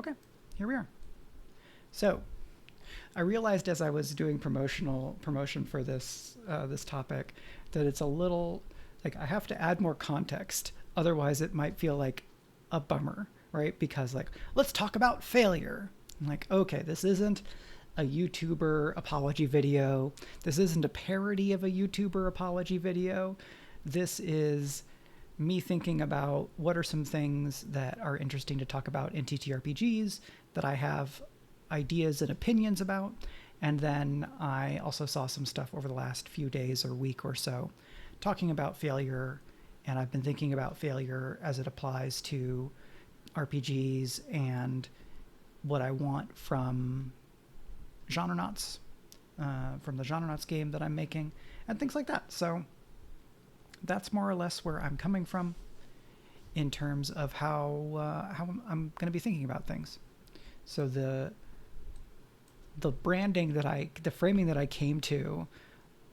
Okay, here we are. So, I realized as I was doing promotion for this topic that it's a little like I have to add more context. Otherwise, it might feel like a bummer, right? Because like let's talk about failure. I'm like, okay, this isn't a YouTuber apology video. This isn't a parody of a YouTuber apology video. This is me thinking about what are some things that are interesting to talk about in TTRPGs that I have ideas and opinions about. And then I also saw some stuff over the last few days or week or so talking about failure. And I've been thinking about failure as it applies to RPGs and what I want from Genrenauts, from the Genrenauts game that I'm making, and things like that. So that's more or less where I'm coming from in terms of how I'm going to be thinking about things. So the branding the framing that I came to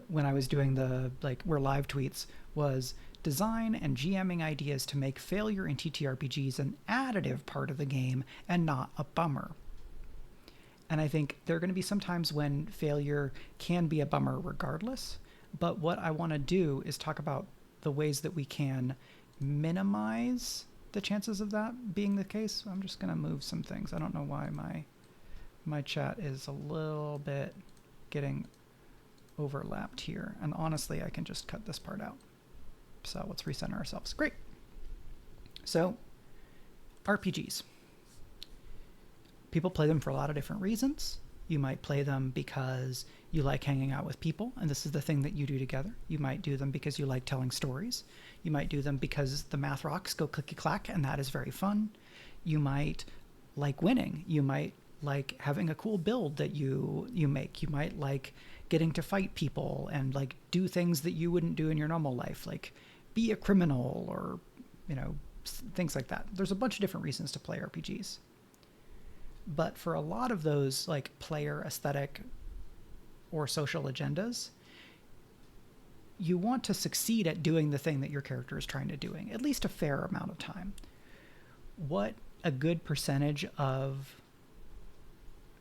when I was doing the like we're live tweets was design and GMing ideas to make failure in TTRPGs an additive part of the game and not a bummer. And I think there are going to be some times when failure can be a bummer regardless. But what I want to do is talk about the ways that we can minimize the chances of that being the case. I'm just going to move some things. I don't know why my chat is a little bit getting overlapped here. And honestly, I can just cut this part out. So let's recenter ourselves. Great. So RPGs. People play them for a lot of different reasons. You might play them because you like hanging out with people, and this is the thing that you do together. You might do them because you like telling stories. You might do them because the math rocks go clicky-clack, and that is very fun. You might like winning. You might like having a cool build that you make. You might like getting to fight people and like do things that you wouldn't do in your normal life, like be a criminal or, things like that. There's a bunch of different reasons to play RPGs. But for a lot of those like player aesthetic or social agendas, you want to succeed at doing the thing that your character is trying to doing, at least a fair amount of time. What a good percentage of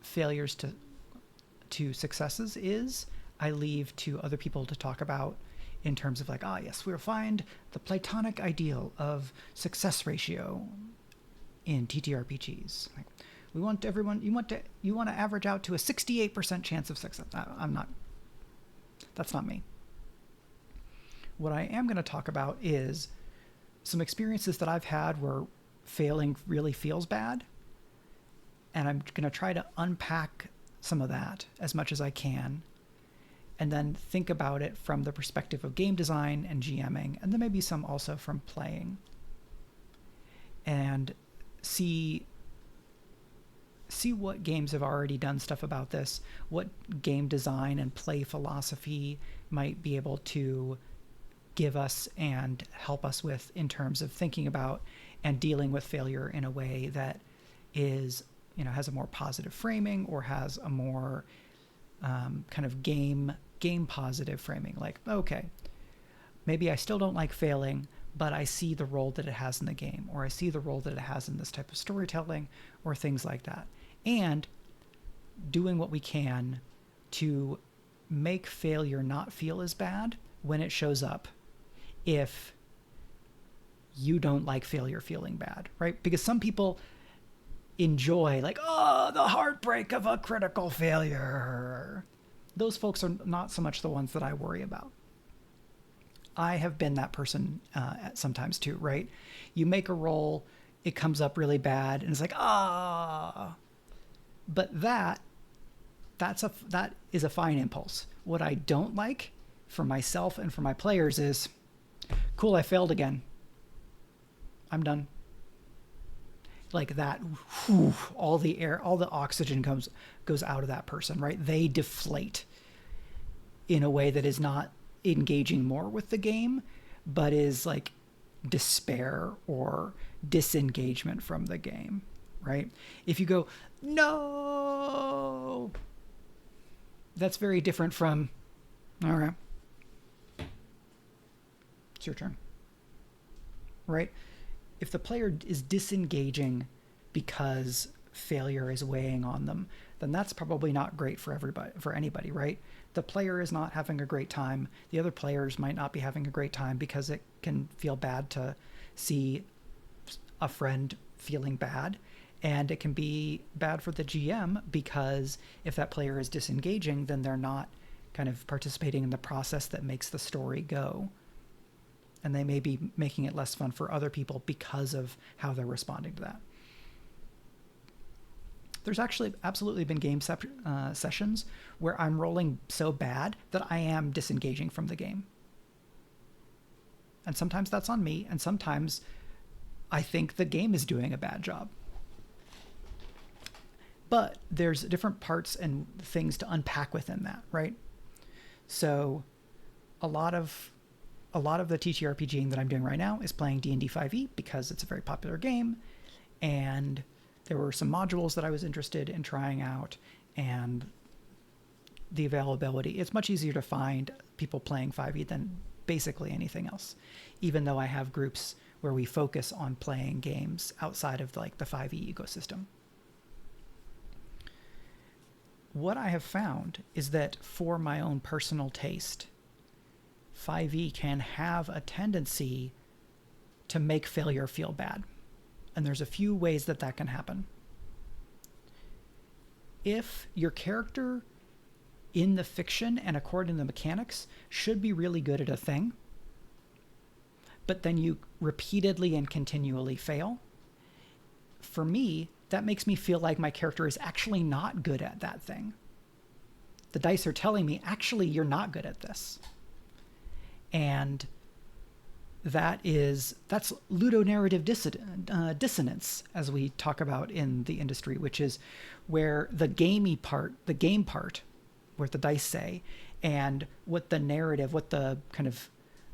failures to successes is, I leave to other people to talk about in terms of like, yes, we'll find the Platonic ideal of success ratio in TTRPGs. Like, we want everyone, you want to average out to a 68% chance of success. That's not me. What I am going to talk about is some experiences that I've had where failing really feels bad. And I'm going to try to unpack some of that as much as I can. And then think about it from the perspective of game design and GMing, and then maybe some also from playing. And see what games have already done stuff about this, what game design and play philosophy might be able to give us and help us with in terms of thinking about and dealing with failure in a way that is, has a more positive framing or has a more kind of game positive framing. Like, okay, maybe I still don't like failing, but I see the role that it has in the game, or I see the role that it has in this type of storytelling, or things like that. And doing what we can to make failure not feel as bad when it shows up, if you don't like failure feeling bad, right? Because some people enjoy like, the heartbreak of a critical failure. Those folks are not so much the ones that I worry about. I have been that person sometimes too, right? You make a roll, it comes up really bad, and it's like, But that is a fine impulse. What I don't like for myself and for my players is, cool, I failed again. I'm done. Like that, all the air, all the oxygen goes out of that person, right? They deflate in a way that is not engaging more with the game, but is like despair or disengagement from the game, right? If you go, no, that's very different from, all right, it's your turn, right? If the player is disengaging because failure is weighing on them, then that's probably not great for anybody, right? The player is not having a great time. The other players might not be having a great time because it can feel bad to see a friend feeling bad. And it can be bad for the GM because if that player is disengaging, then they're not kind of participating in the process that makes the story go. And they may be making it less fun for other people because of how they're responding to that. There's actually absolutely been game sessions where I'm rolling so bad that I am disengaging from the game. And sometimes that's on me, and sometimes I think the game is doing a bad job. But there's different parts and things to unpack within that, right? So a lot of the ttrpging that I'm doing right now is playing D&D 5e because it's a very popular game, and there were some modules that I was interested in trying out, and the availability. It's much easier to find people playing 5e than basically anything else, even though I have groups where we focus on playing games outside of like the 5e ecosystem. What I have found is that for my own personal taste, 5e can have a tendency to make failure feel bad. And there's a few ways that that can happen. If your character in the fiction and according to the mechanics should be really good at a thing, but then you repeatedly and continually fail, for me, that makes me feel like my character is actually not good at that thing. The dice are telling me, actually, you're not good at this. And that's ludonarrative dissonance, as we talk about in the industry, which is where the game part, where the dice say, and what the narrative, what the kind of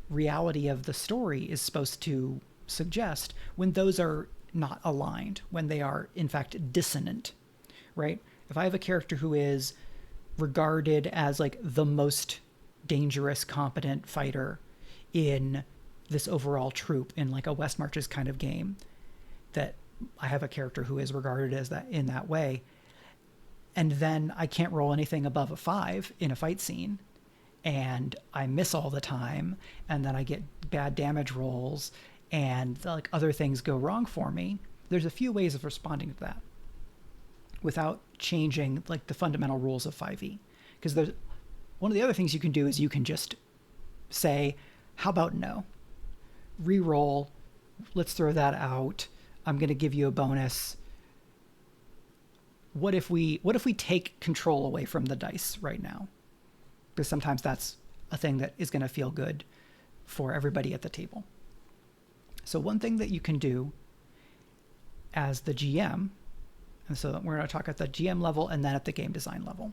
reality of the story is supposed to suggest, when those are not aligned, when they are in fact dissonant, right? If I have a character who is regarded as like the most dangerous, competent fighter in this overall troop, in like a West Marches kind of game, that I have a character who is regarded as that in that way, and then I can't roll anything above a 5 in a fight scene, and I miss all the time, and then I get bad damage rolls, and like other things go wrong for me. There's a few ways of responding to that without changing like the fundamental rules of 5e. Because there's one of the other things you can do is you can just say, how about no? Reroll, let's throw that out. I'm going to give you a bonus. What if we take control away from the dice right now? Because sometimes that's a thing that is going to feel good for everybody at the table. So one thing that you can do as the GM, and so we're going to talk at the GM level and then at the game design level.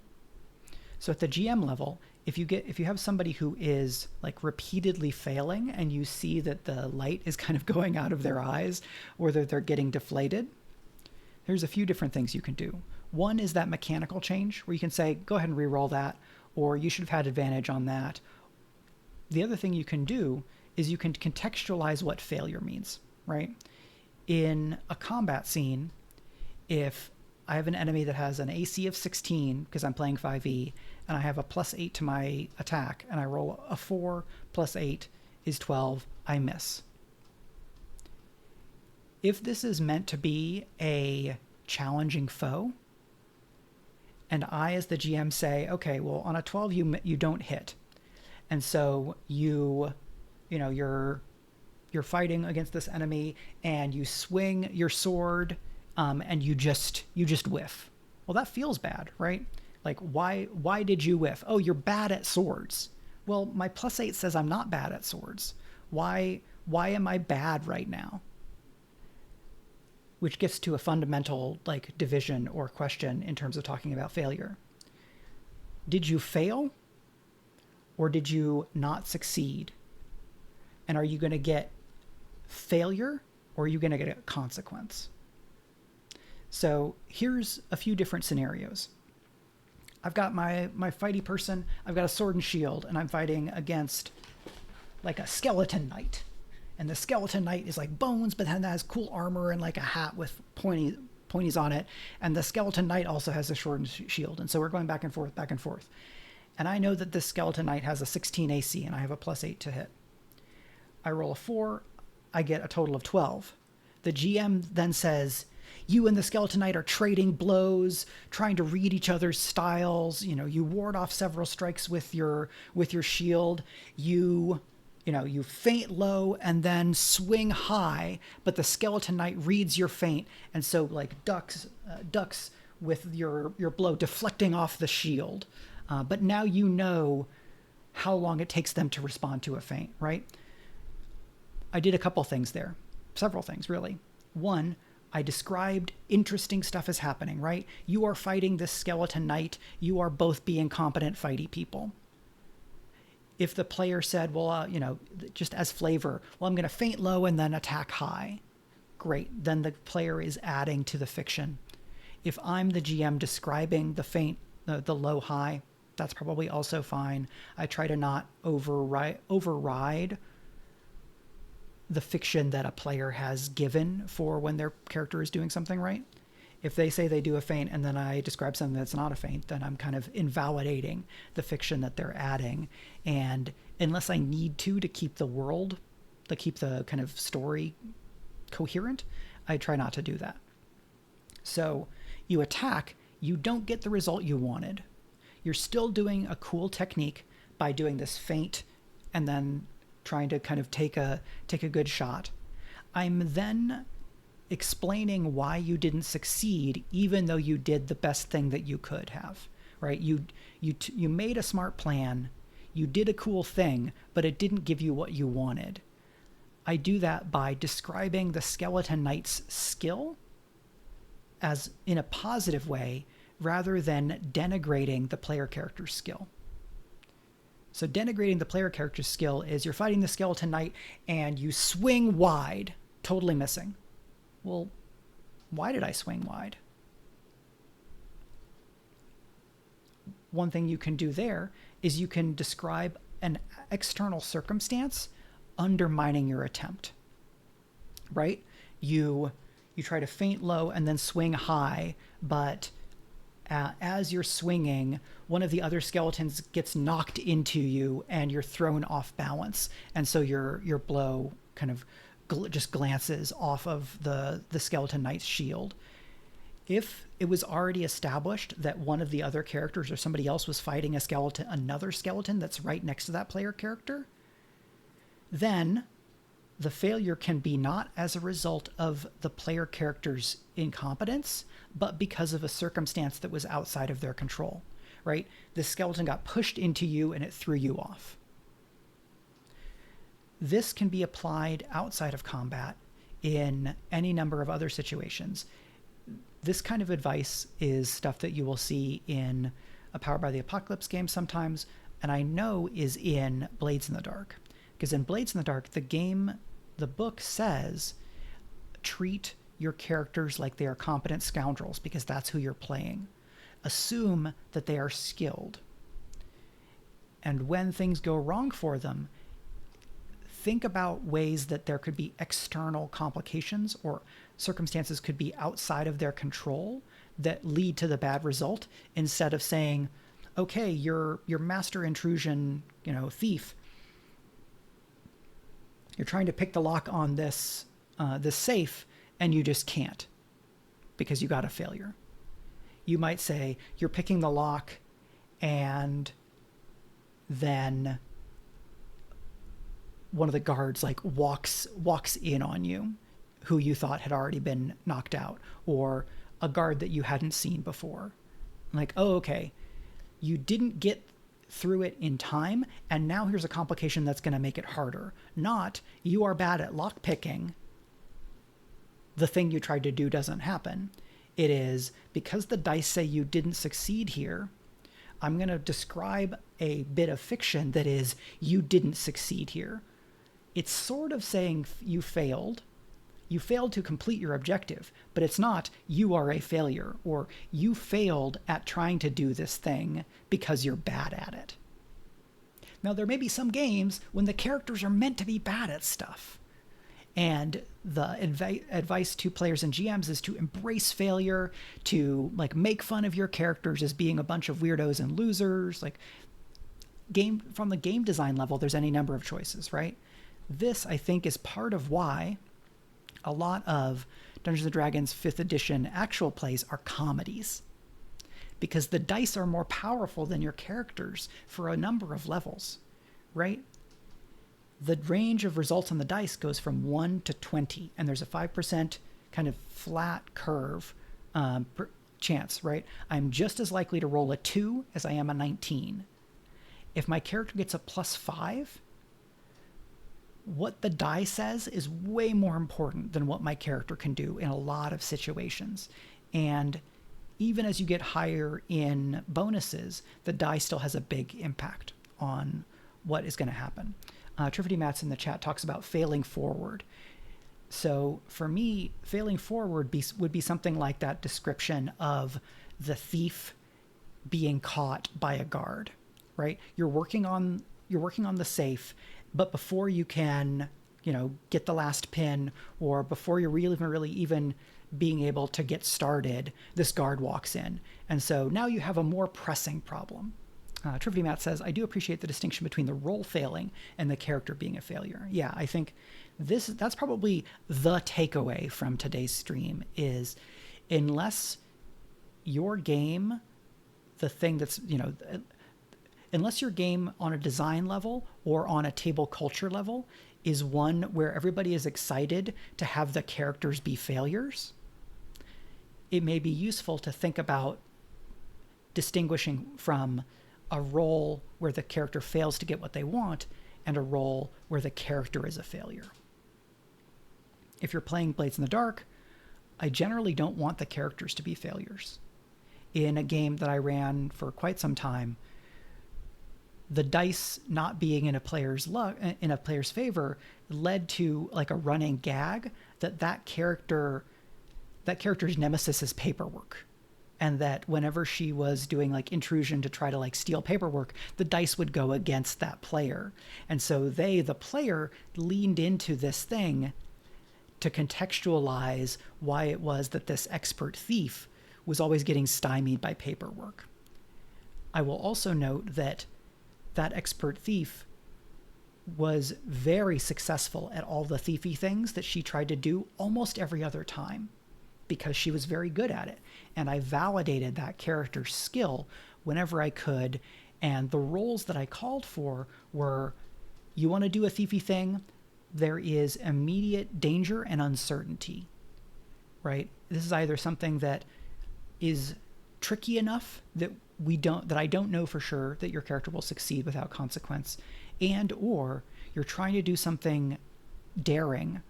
So at the GM level, if you have somebody who is like repeatedly failing and you see that the light is kind of going out of their eyes or that they're getting deflated, there's a few different things you can do. One is that mechanical change where you can say, go ahead and re-roll that, or you should have had advantage on that. The other thing you can do is you can contextualize what failure means, right? In a combat scene, if I have an enemy that has an AC of 16 because I'm playing 5e, and I have a +8 to my attack, and I roll a 4 + 8 is 12, I miss. If this is meant to be a challenging foe, and I as the GM say, okay, well on a 12 you don't hit, and so you're fighting against this enemy and you swing your sword and you just whiff. Well, that feels bad, right? Like, why did you whiff? Oh, you're bad at swords. Well, my +8 says I'm not bad at swords. Why am I bad right now? Which gets to a fundamental like division or question in terms of talking about failure. Did you fail or did you not succeed? And are you going to get failure or are you going to get a consequence? So here's a few different scenarios. I've got my fighty person, I've got a sword and shield, and I'm fighting against like a skeleton knight. And the skeleton knight is like bones, but then has cool armor and like a hat with pointy pointies on it, and the skeleton knight also has a shortened shield, and so we're going back and forth, back and forth. And I know that this skeleton knight has a 16 AC, and I have a +8 to hit. I roll a 4, I get a total of 12. The GM then says, you and the skeleton knight are trading blows, trying to read each other's styles. You ward off several strikes with your shield. You feint low and then swing high, but the skeleton knight reads your feint, and so like ducks with your blow deflecting off the shield. But now you know how long it takes them to respond to a feint, right? I did a couple things there. Several things, really. One, I described interesting stuff is happening, right? You are fighting this skeleton knight. You are both being competent fighty people. If the player said, well, just as flavor, well, I'm going to feint low and then attack high. Great. Then the player is adding to the fiction. If I'm the GM describing the feint, the low high, that's probably also fine. I try to not override the fiction that a player has given for when their character is doing something right. If they say they do a feint and then I describe something that's not a feint, then I'm kind of invalidating the fiction that they're adding. And unless I need to keep the world, to keep the kind of story coherent, I try not to do that. So you attack, you don't get the result you wanted. You're still doing a cool technique by doing this feint and then trying to kind of take a good shot. I'm then explaining why you didn't succeed, even though you did the best thing that you could have, right? You made a smart plan, you did a cool thing, but it didn't give you what you wanted. I do that by describing the skeleton knight's skill as in a positive way, rather than denigrating the player character's skill. So denigrating the player character's skill is you're fighting the skeleton knight and you swing wide, totally missing. Well, why did I swing wide? One thing you can do there is you can describe an external circumstance undermining your attempt, right? You try to feint low and then swing high, but as you're swinging, one of the other skeletons gets knocked into you and you're thrown off balance. And so your blow kind of just glances off of the skeleton knight's shield. If it was already established that one of the other characters or somebody else was fighting another skeleton that's right next to that player character, then the failure can be not as a result of the player character's incompetence, but because of a circumstance that was outside of their control, right? The skeleton got pushed into you and it threw you off. This can be applied outside of combat in any number of other situations. This kind of advice is stuff that you will see in a Powered by the Apocalypse game sometimes, and I know is in Blades in the Dark. Because in Blades in the Dark, the book says, treat your characters like they are competent scoundrels, because that's who you're playing. Assume that they are skilled. And when things go wrong for them, think about ways that there could be external complications or circumstances could be outside of their control that lead to the bad result, instead of saying, okay, your master intrusion, thief, you're trying to pick the lock on this safe and you just can't because you got a failure. You might say you're picking the lock and then one of the guards walks in on you who you thought had already been knocked out, or a guard that you hadn't seen before. Oh, okay, you didn't get through it in time, and now here's a complication that's going to make it harder. Not, you are bad at lockpicking, the thing you tried to do doesn't happen. It is, because the dice say you didn't succeed here, I'm going to describe a bit of fiction that is, you didn't succeed here. It's sort of saying you failed. You failed to complete your objective, but it's not, you are a failure, or you failed at trying to do this thing because you're bad at it. Now, there may be some games when the characters are meant to be bad at stuff. And the advice to players and GMs is to embrace failure, to like make fun of your characters as being a bunch of weirdos and losers. Like from the game design level, there's any number of choices, right? This, I think, is part of why a lot of Dungeons & Dragons 5th edition actual plays are comedies. Because the dice are more powerful than your characters for a number of levels, right? The range of results on the dice goes from 1 to 20, and there's a 5% kind of flat curve chance, right? I'm just as likely to roll a 2 as I am a 19. If my character gets a +5, what the die says is way more important than what my character can do in a lot of situations. And even as you get higher in bonuses, the die still has a big impact on what is going to happen. Trifty Mats in the chat talks about failing forward. So for me, failing forward would be something like that description of the thief being caught by a guard, right? You're working on the safe, but before you can, get the last pin, or before you're really even being able to get started, this guard walks in. And so now you have a more pressing problem. Trivity Matt says, I do appreciate the distinction between the role failing and the character being a failure. Yeah, I think that's probably the takeaway from today's stream is unless your game, unless your game on a design level or on a table culture level is one where everybody is excited to have the characters be failures, it may be useful to think about distinguishing from a role where the character fails to get what they want and a role where the character is a failure. If you're playing Blades in the Dark, I generally don't want the characters to be failures. In a game that I ran for quite some time, the dice not being in a player's favor led to like a running gag that character's nemesis is paperwork. And that whenever she was doing like intrusion to try to like steal paperwork, the dice would go against that player. And so the player, leaned into this thing to contextualize why it was that this expert thief was always getting stymied by paperwork. I will also note that expert thief was very successful at all the thiefy things that she tried to do almost every other time, because she was very good at it. And I validated that character's skill whenever I could. And the roles that I called for were, you want to do a thiefy thing, there is immediate danger and uncertainty, right? This is either something that is tricky enough that I don't know for sure that your character will succeed without consequence, and or you're trying to do something daring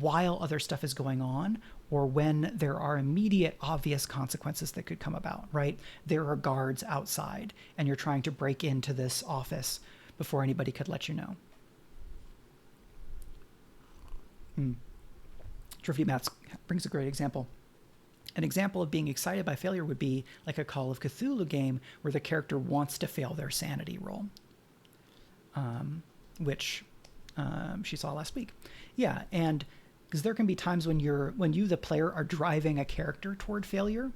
while other stuff is going on, or when there are immediate obvious consequences that could come about, right? There are guards outside and you're trying to break into this office before anybody could let you know. Trophy Mats brings a great example. An example of being excited by failure would be like a Call of Cthulhu game where the character wants to fail their sanity roll, which she saw last week. Yeah, and because there can be times when you, the player, are driving a character toward failure,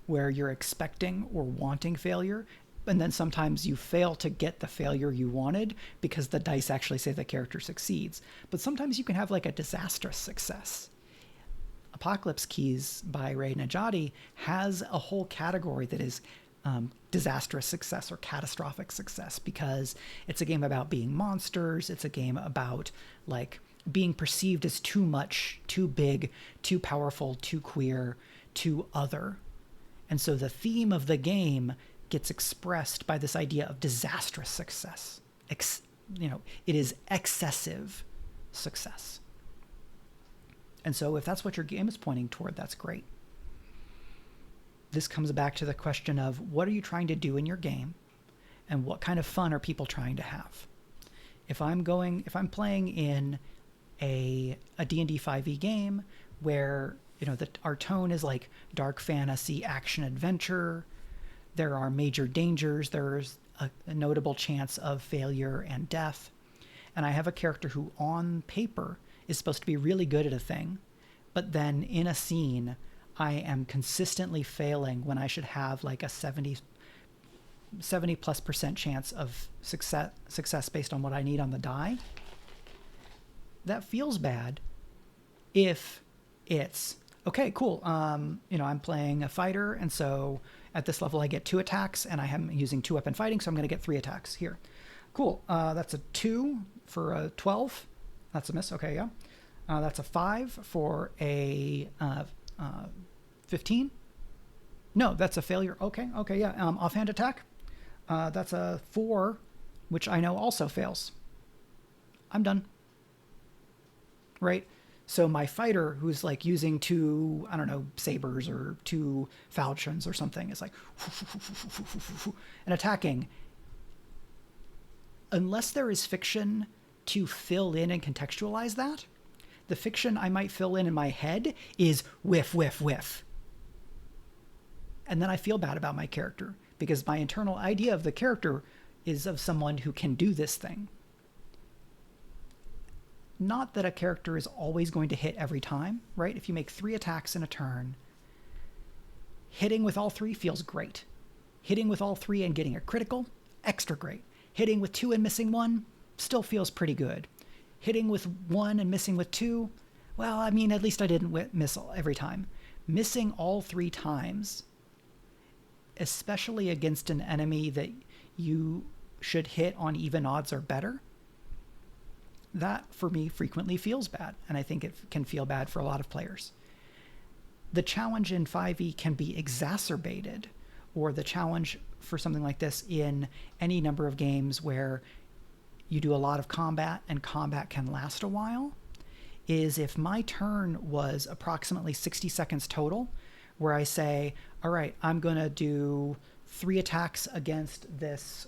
where you're expecting or wanting failure, and then sometimes you fail to get the failure you wanted because the dice actually say the character succeeds. But sometimes you can have like a disastrous success. Apocalypse Keys by Ray Najati has a whole category that is disastrous success or catastrophic success, because it's a game about being monsters. It's a game about like being perceived as too much, too big, too powerful, too queer, too other. And so the theme of the game gets expressed by this idea of disastrous success. It is excessive success. And so if that's what your game is pointing toward, that's great. This comes back to the question of, what are you trying to do in your game, and what kind of fun are people trying to have? If I'm playing in a D&D 5e game where our tone is like dark fantasy action adventure, there are major dangers, there's a notable chance of failure and death, and I have a character who on paper is supposed to be really good at a thing, but then in a scene I am consistently failing when I should have like a 70+% chance of success based on what I need on the die, that feels bad. If it's okay, cool, I'm playing a fighter, and so at this level I get 2 attacks, and I am using 2-weapon fighting, so I'm going to get 3 attacks here. Cool. That's a 2 for a 12. That's a miss. Okay, yeah. That's a 5 for a 15. No, that's a failure. Okay, yeah. Offhand attack. That's a 4, which I know also fails. I'm done. Right? So my fighter, who's like using 2, I don't know, sabers or 2 falchions or something, is like and attacking. Unless there is fiction to fill in and contextualize that, the fiction I might fill in my head is whiff, whiff, whiff. And then I feel bad about my character, because my internal idea of the character is of someone who can do this thing. Not that a character is always going to hit every time, right? If you make 3 attacks in a turn, hitting with all 3 feels great. Hitting with all 3 and getting a critical, extra great. Hitting with 2 and missing 1 still feels pretty good. Hitting with 1 and missing with 2, well, I mean, at least I didn't miss every time. Missing all 3 times, especially against an enemy that you should hit on even odds or better, that for me frequently feels bad, and I think it can feel bad for a lot of players. The challenge in 5e can be exacerbated, or the challenge for something like this in any number of games where you do a lot of combat and combat can last a while, is if my turn was approximately 60 seconds total, where I say, all right, I'm going to do 3 attacks against this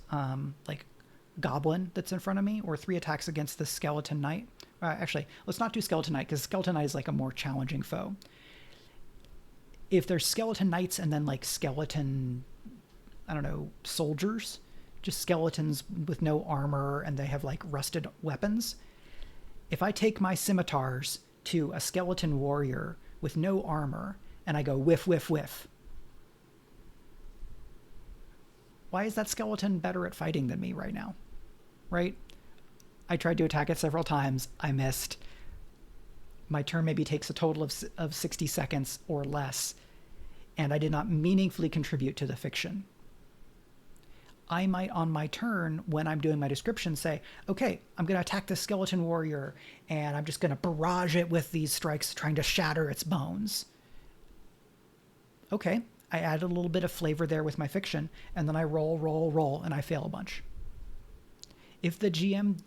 goblin that's in front of me, or 3 attacks against the skeleton knight. Actually, let's not do skeleton knight, because skeleton knight is like a more challenging foe. If there's skeleton knights and then like skeleton, I don't know, soldiers, just skeletons with no armor and they have like rusted weapons. If I take my scimitars to a skeleton warrior with no armor and I go whiff, whiff, whiff, why is that skeleton better at fighting than me right now? Right? I tried to attack it several times. I missed. My turn maybe takes a total of 60 seconds or less, and I did not meaningfully contribute to the fiction. I might, on my turn, when I'm doing my description, say, okay, I'm going to attack this skeleton warrior, and I'm just going to barrage it with these strikes, trying to shatter its bones. Okay, I added a little bit of flavor there with my fiction, and then I roll, and I fail a bunch. If the GM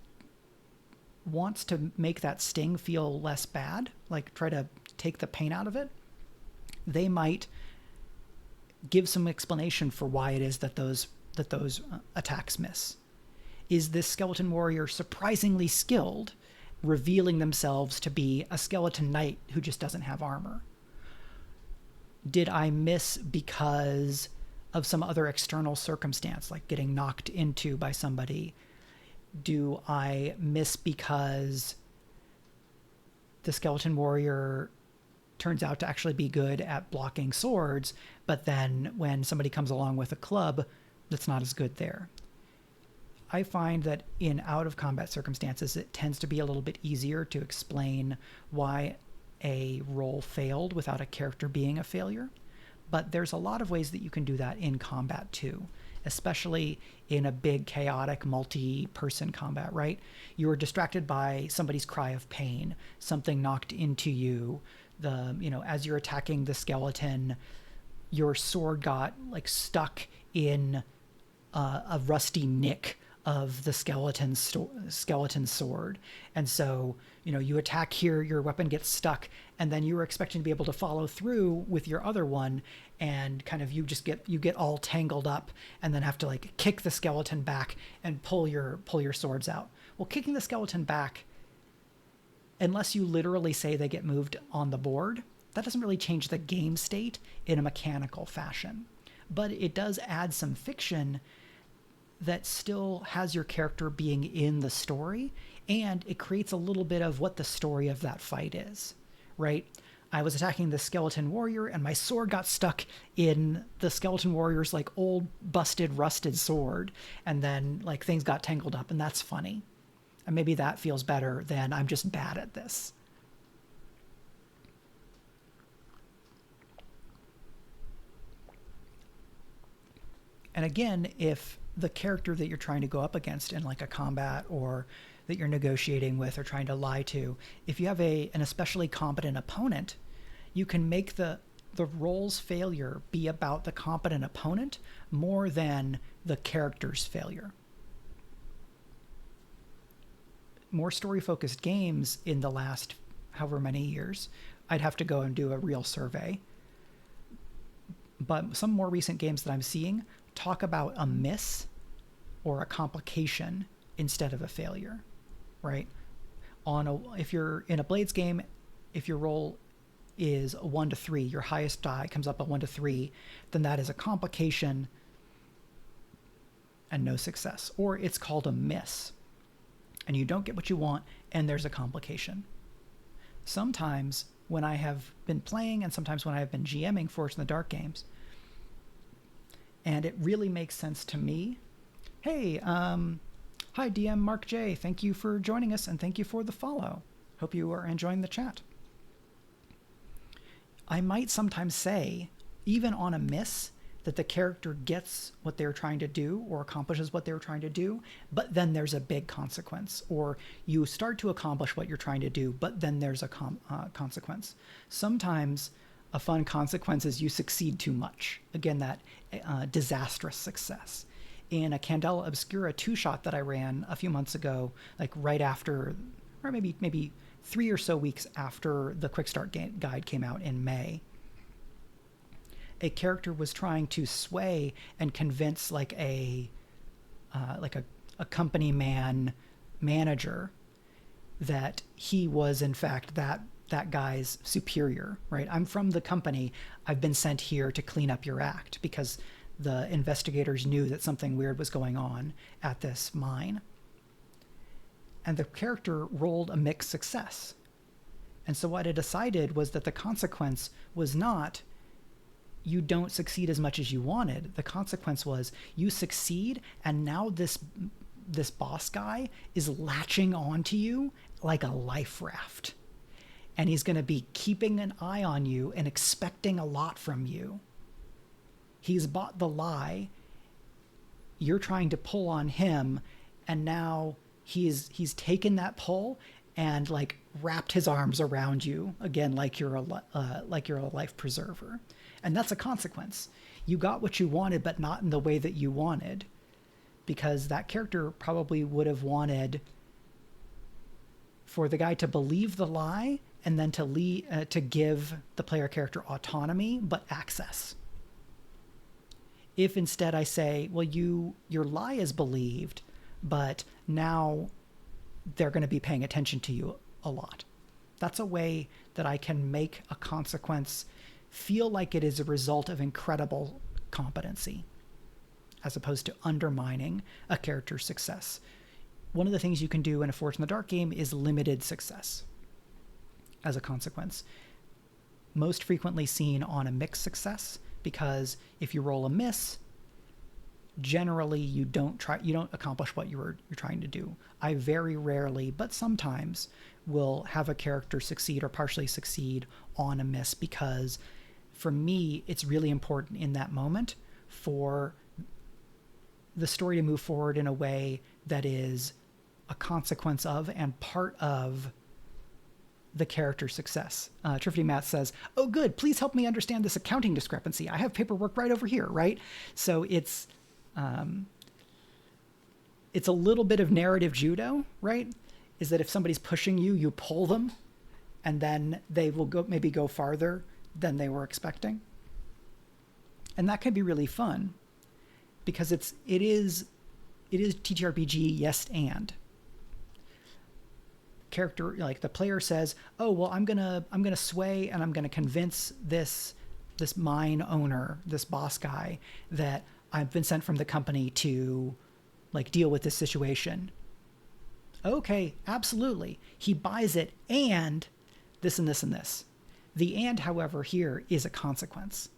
wants to make that sting feel less bad, like try to take the pain out of it, they might give some explanation for why it is that those attacks miss. Is this skeleton warrior surprisingly skilled, revealing themselves to be a skeleton knight who just doesn't have armor? Did I miss because of some other external circumstance, like getting knocked into by somebody? Do I miss because the skeleton warrior turns out to actually be good at blocking swords, but then when somebody comes along with a club, that's not as good there? I find that in out-of-combat circumstances, it tends to be a little bit easier to explain why a roll failed without a character being a failure. But there's a lot of ways that you can do that in combat too, especially in a big, chaotic, multi-person combat, right? You were distracted by somebody's cry of pain, something knocked into you, as you're attacking the skeleton, your sword got like stuck in a rusty nick of the skeleton sword. And so, you attack here, your weapon gets stuck, and then you were expecting to be able to follow through with your other one, and kind of you get all tangled up and then have to like kick the skeleton back and pull your swords out. Well, kicking the skeleton back, unless you literally say they get moved on the board, that doesn't really change the game state in a mechanical fashion. But it does add some fiction that still has your character being in the story And it creates a little bit of what the story of that fight is, right? I was attacking the skeleton warrior and my sword got stuck in the skeleton warrior's like old busted rusted sword, and then like things got tangled up, and that's funny. And maybe that feels better than I'm just bad at this. And again, if the character that you're trying to go up against in like a combat, or that you're negotiating with or trying to lie to, if you have an especially competent opponent, you can make the roll's failure be about the competent opponent more than the character's failure. More story-focused games in the last however many years, I'd have to go and do a real survey, but some more recent games that I'm seeing talk about a miss or a complication instead of a failure, right? If you're in a Blades game, if your roll is a 1 to 3, your highest die comes up a 1 to 3, then that is a complication and no success. Or it's called a miss, and you don't get what you want, and there's a complication. Sometimes when I have been playing, and sometimes when I have been GMing Forged in the Dark games, and it really makes sense to me. Hey, hi DM Mark J. Thank you for joining us, and thank you for the follow. Hope you are enjoying the chat. I might sometimes say, even on a miss, that the character gets what they're trying to do or accomplishes what they were trying to do, but then there's a big consequence. Or you start to accomplish what you're trying to do, but then there's a consequence. Sometimes a fun consequence is you succeed too much. Again, that disastrous success. In a Candela Obscura 2-shot that I ran a few months ago, like right after, or maybe 3 or so weeks after the Quick Start Guide came out in May, a character was trying to sway and convince like a company manager that he was in fact that guy's superior, right? I'm from the company. I've been sent here to clean up your act, because the investigators knew that something weird was going on at this mine. And the character rolled a mixed success. And so what I decided was that the consequence was not you don't succeed as much as you wanted. The consequence was you succeed, and now this boss guy is latching onto you like a life raft. And he's going to be keeping an eye on you and expecting a lot from you. He's bought the lie. You're trying to pull on him, and now he's taken that pull and like wrapped his arms around you again, like you're a life preserver. And that's a consequence. You got what you wanted, but not in the way that you wanted, because that character probably would have wanted for the guy to believe the lie, and then to give the player character autonomy, but access. If instead I say, well, your lie is believed, but now they're going to be paying attention to you a lot. That's a way that I can make a consequence feel like it is a result of incredible competency, as opposed to undermining a character's success. One of the things you can do in a Forged in the Dark game is limited success as a consequence. Most frequently seen on a mixed success, because if you roll a miss, generally you don't accomplish what you're trying to do. I very rarely, but sometimes, will have a character succeed or partially succeed on a miss, because for me, it's really important in that moment for the story to move forward in a way that is a consequence of and part of the character's success. Trifty Matt says, "Oh, good. Please help me understand this accounting discrepancy. I have paperwork right over here," right? So it's a little bit of narrative judo, right? Is that if somebody's pushing you, you pull them, and then they will maybe go farther than they were expecting. And that can be really fun, because it is TTRPG, yes, and character, like the player says, oh, well, I'm gonna sway and I'm gonna convince this mine owner, this boss guy, that I've been sent from the company to like deal with this situation. Okay, absolutely. He buys it and this and this and this. The and, however, here is a consequence.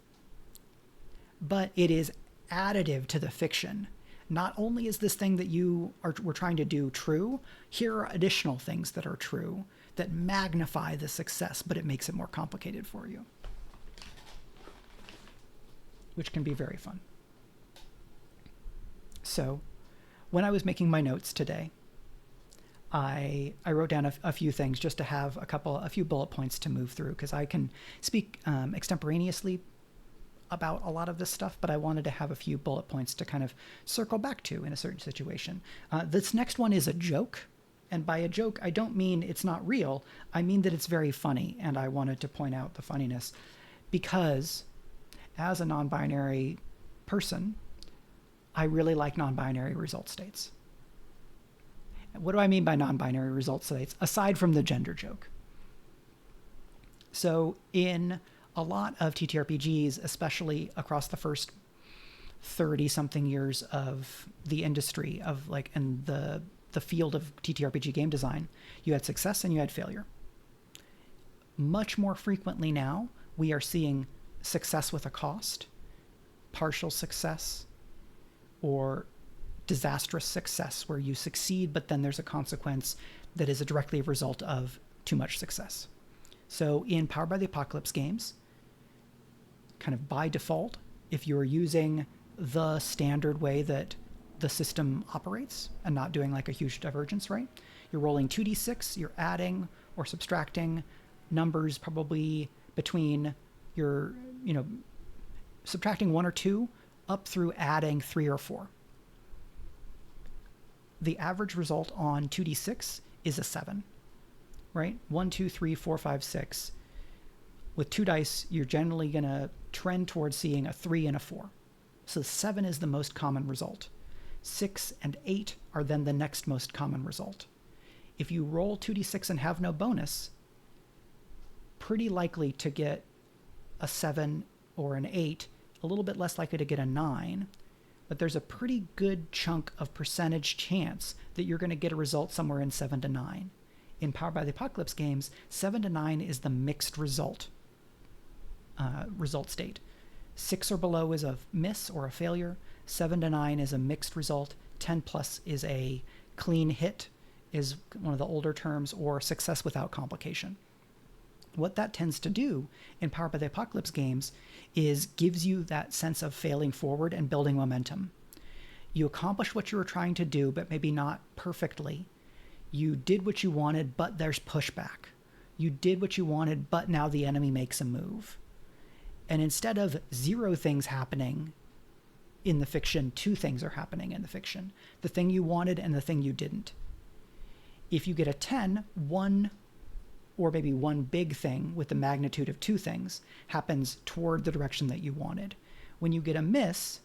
But it is additive to the fiction. Not only is this thing that we're trying to do true, here are additional things that are true that magnify the success, but it makes it more complicated for you, which can be very fun. So when I was making my notes today, I wrote down a few things just to have a few bullet points to move through, because I can speak extemporaneously about a lot of this stuff, but I wanted to have a few bullet points to kind of circle back to in a certain situation. This next one is a joke. And by a joke, I don't mean it's not real. I mean that it's very funny. And I wanted to point out the funniness because as a non-binary person, I really like non-binary result states. What do I mean by non-binary result states, aside from the gender joke? So in a lot of TTRPGs, especially across the first 30-something years of the industry, of like in the field of TTRPG game design, you had success and you had failure. Much more frequently now, we are seeing success with a cost, partial success, or disastrous success, where you succeed, but then there's a consequence that is directly a result of too much success. So in Powered by the Apocalypse games, kind of by default, if you're using the standard way that the system operates and not doing like a huge divergence, right? You're rolling 2d6, you're adding or subtracting numbers probably between your, subtracting 1 or 2 up through adding 3 or 4. The average result on 2d6 is a 7, right? 1, 2, 3, 4, 5, 6. With 2 dice, you're generally going to trend towards seeing a 3 and a 4. So 7 is the most common result. 6 and 8 are then the next most common result. If you roll 2d6 and have no bonus, pretty likely to get a 7 or an 8, a little bit less likely to get a 9, but there's a pretty good chunk of percentage chance that you're going to get a result somewhere in 7 to 9. In Powered by the Apocalypse games, 7 to 9 is the mixed result state. 6 or below is a miss or a failure. 7 to 9 is a mixed result. 10 plus is a clean hit, is one of the older terms, or success without complication. What that tends to do in Powered by the Apocalypse games is gives you that sense of failing forward and building momentum. You accomplished what you were trying to do, but maybe not perfectly. You did what you wanted, but there's pushback. You did what you wanted, but now the enemy makes a move. And instead of 0 things happening in the fiction, 2 things are happening in the fiction. The thing you wanted and the thing you didn't. If you get a 10, one or maybe one big thing with the magnitude of 2 things happens toward the direction that you wanted. When you get a miss,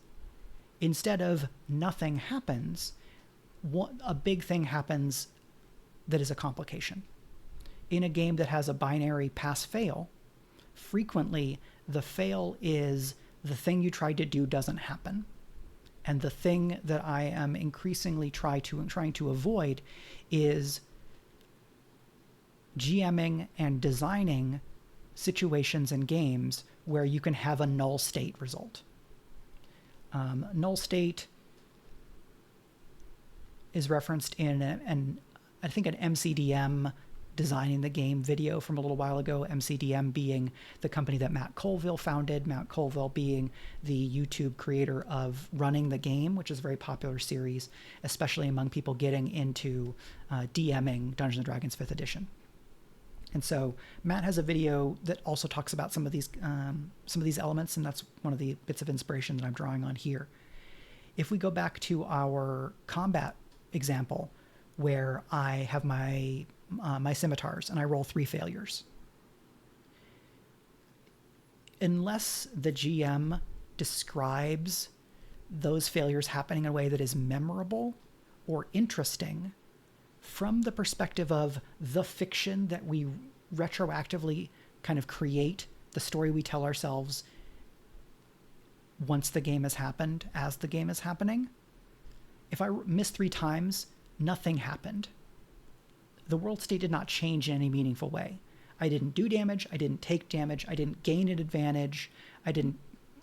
instead of nothing happens, a big thing happens that is a complication. In a game that has a binary pass-fail, frequently the fail is the thing you tried to do doesn't happen. And the thing that I am increasingly trying to avoid is GMing and designing situations in games where you can have a null state result. Null state is referenced in I think an MCDM designing the game video from a little while ago, MCDM being the company that Matt Colville founded, Matt Colville being the YouTube creator of Running the Game, which is a very popular series, especially among people getting into DMing Dungeons & Dragons 5th edition. And so Matt has a video that also talks about some of these elements, and that's one of the bits of inspiration that I'm drawing on here. If we go back to our combat example, where I have my scimitars and I roll 3 failures, unless the GM describes those failures happening in a way that is memorable or interesting from the perspective of the fiction that we retroactively kind of create, the story we tell ourselves once the game has happened, as the game is happening. If I miss 3 times, nothing happened. the world state did not change in any meaningful way. I didn't do damage, I didn't take damage, I didn't gain an advantage, I didn't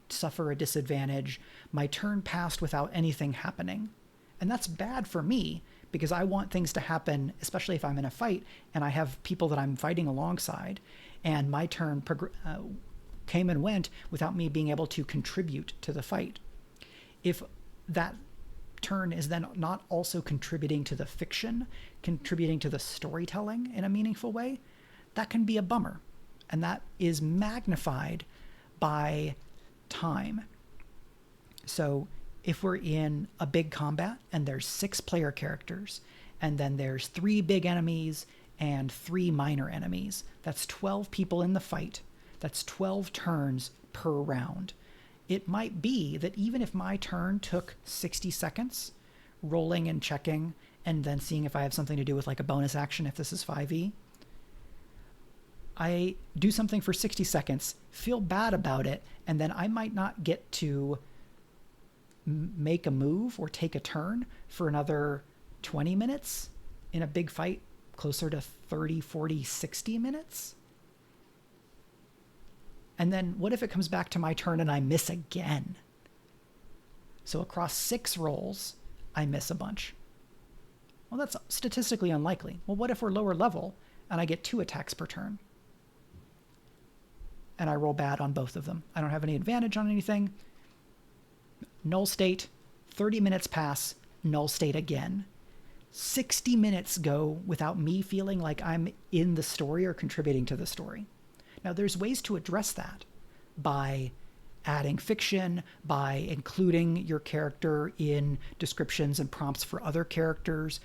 suffer a disadvantage. My turn passed without anything happening. And that's bad for me, because I want things to happen, especially if I'm in a fight and I have people that I'm fighting alongside, and my turn came and went without me being able to contribute to the fight. If that turn is then not also contributing to the fiction, contributing to the storytelling in a meaningful way, that can be a bummer. And that is magnified by time. So if we're in a big combat and there's 6 player characters, and then there's 3 big enemies and 3 minor enemies, that's 12 people in the fight. That's 12 turns per round. It might be that even if my turn took 60 seconds, rolling and checking, and then seeing if I have something to do with like a bonus action if this is 5e, I do something for 60 seconds, feel bad about it, and then I might not get to make a move or take a turn for another 20 minutes in a big fight, closer to 30, 40, 60 minutes. And then what if it comes back to my turn and I miss again? So across 6 rolls, I miss a bunch. Well, that's statistically unlikely. Well, what if we're lower level and I get 2 attacks per turn? And I roll bad on both of them. I don't have any advantage on anything. Null state, 30 minutes pass, null state again. 60 minutes go without me feeling like I'm in the story or contributing to the story. Now, there's ways to address that by adding fiction, by including your character in descriptions and prompts for other characters.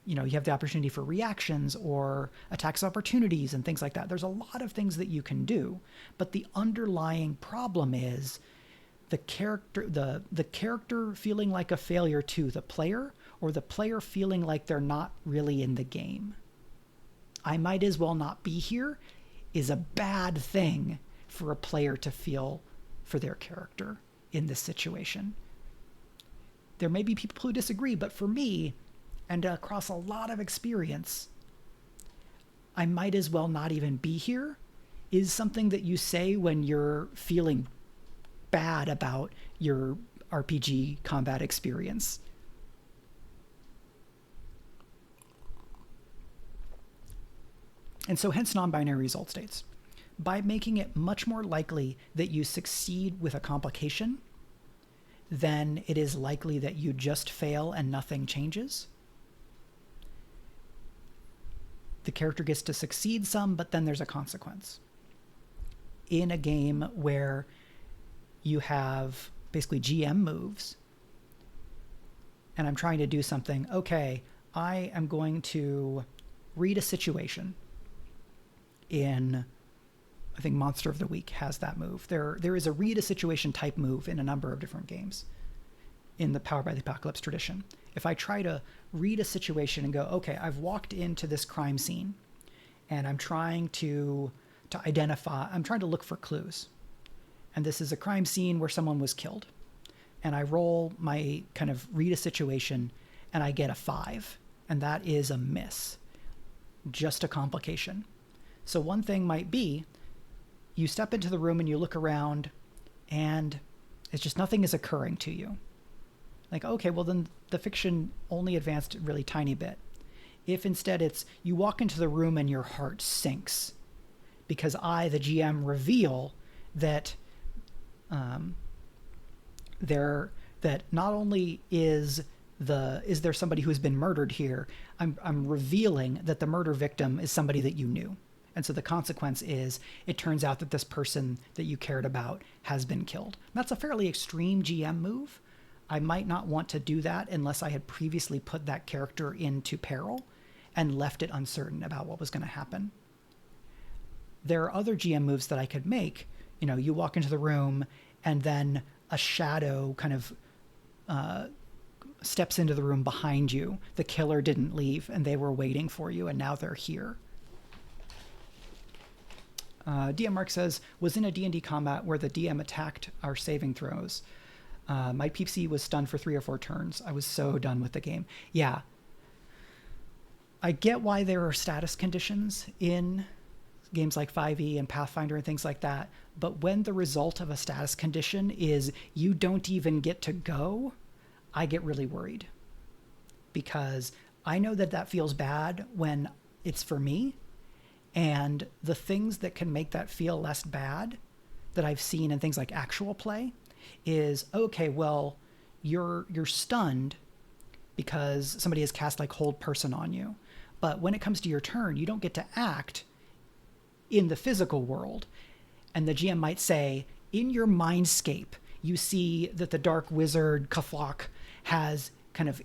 You know, you have the opportunity for reactions or attacks of opportunities and things like that. There's a lot of things that you can do, but the underlying problem is the character feeling like a failure to the player, or the player feeling like they're not really in the game. I might as well not be here is a bad thing for a player to feel for their character in this situation. There may be people who disagree, but for me, and across a lot of experience, I might as well not even be here is something that you say when you're feeling bad about your RPG combat experience. And so hence non-binary result states. By making it much more likely that you succeed with a complication, then it is likely that you just fail and nothing changes. The character gets to succeed some, but then there's a consequence. In a game where you have basically GM moves, and I'm trying to do something, okay, I am going to read a situation. In, I think Monster of the Week has that move. There is a read a situation type move in a number of different games in the Powered by the Apocalypse tradition. If I try to read a situation and go, okay, I've walked into this crime scene and I'm trying to identify, I'm trying to look for clues. And this is a crime scene where someone was killed. And I roll my kind of read a situation and I get a 5. And that is a miss. Just a complication. So one thing might be, you step into the room and you look around and it's just nothing is occurring to you. Like, okay, well then the fiction only advanced a really tiny bit. If instead it's, you walk into the room and your heart sinks because I, the GM, reveal that that not only is there somebody who has been murdered here, I'm revealing that the murder victim is somebody that you knew. And so the consequence is it turns out that this person that you cared about has been killed. That's a fairly extreme GM move. I might not want to do that unless I had previously put that character into peril and left it uncertain about what was going to happen. There are other GM moves that I could make. You know, you walk into the room and then a shadow kind of steps into the room behind you. The killer didn't leave and they were waiting for you and now they're here. DM Mark says, was in a D&D combat where the DM attacked our saving throws. My PC was stunned for 3 or 4 turns. I was so done with the game. Yeah. I get why there are status conditions in games like 5e and Pathfinder and things like that, but when the result of a status condition is you don't even get to go, I get really worried, because I know that that feels bad when it's for me, and the things that can make that feel less bad that I've seen in things like actual play is, okay, well, you're stunned because somebody has cast like hold person on you, but when it comes to your turn, you don't get to act in the physical world. And the GM might say, in your mindscape, you see that the dark wizard Kaflok has kind of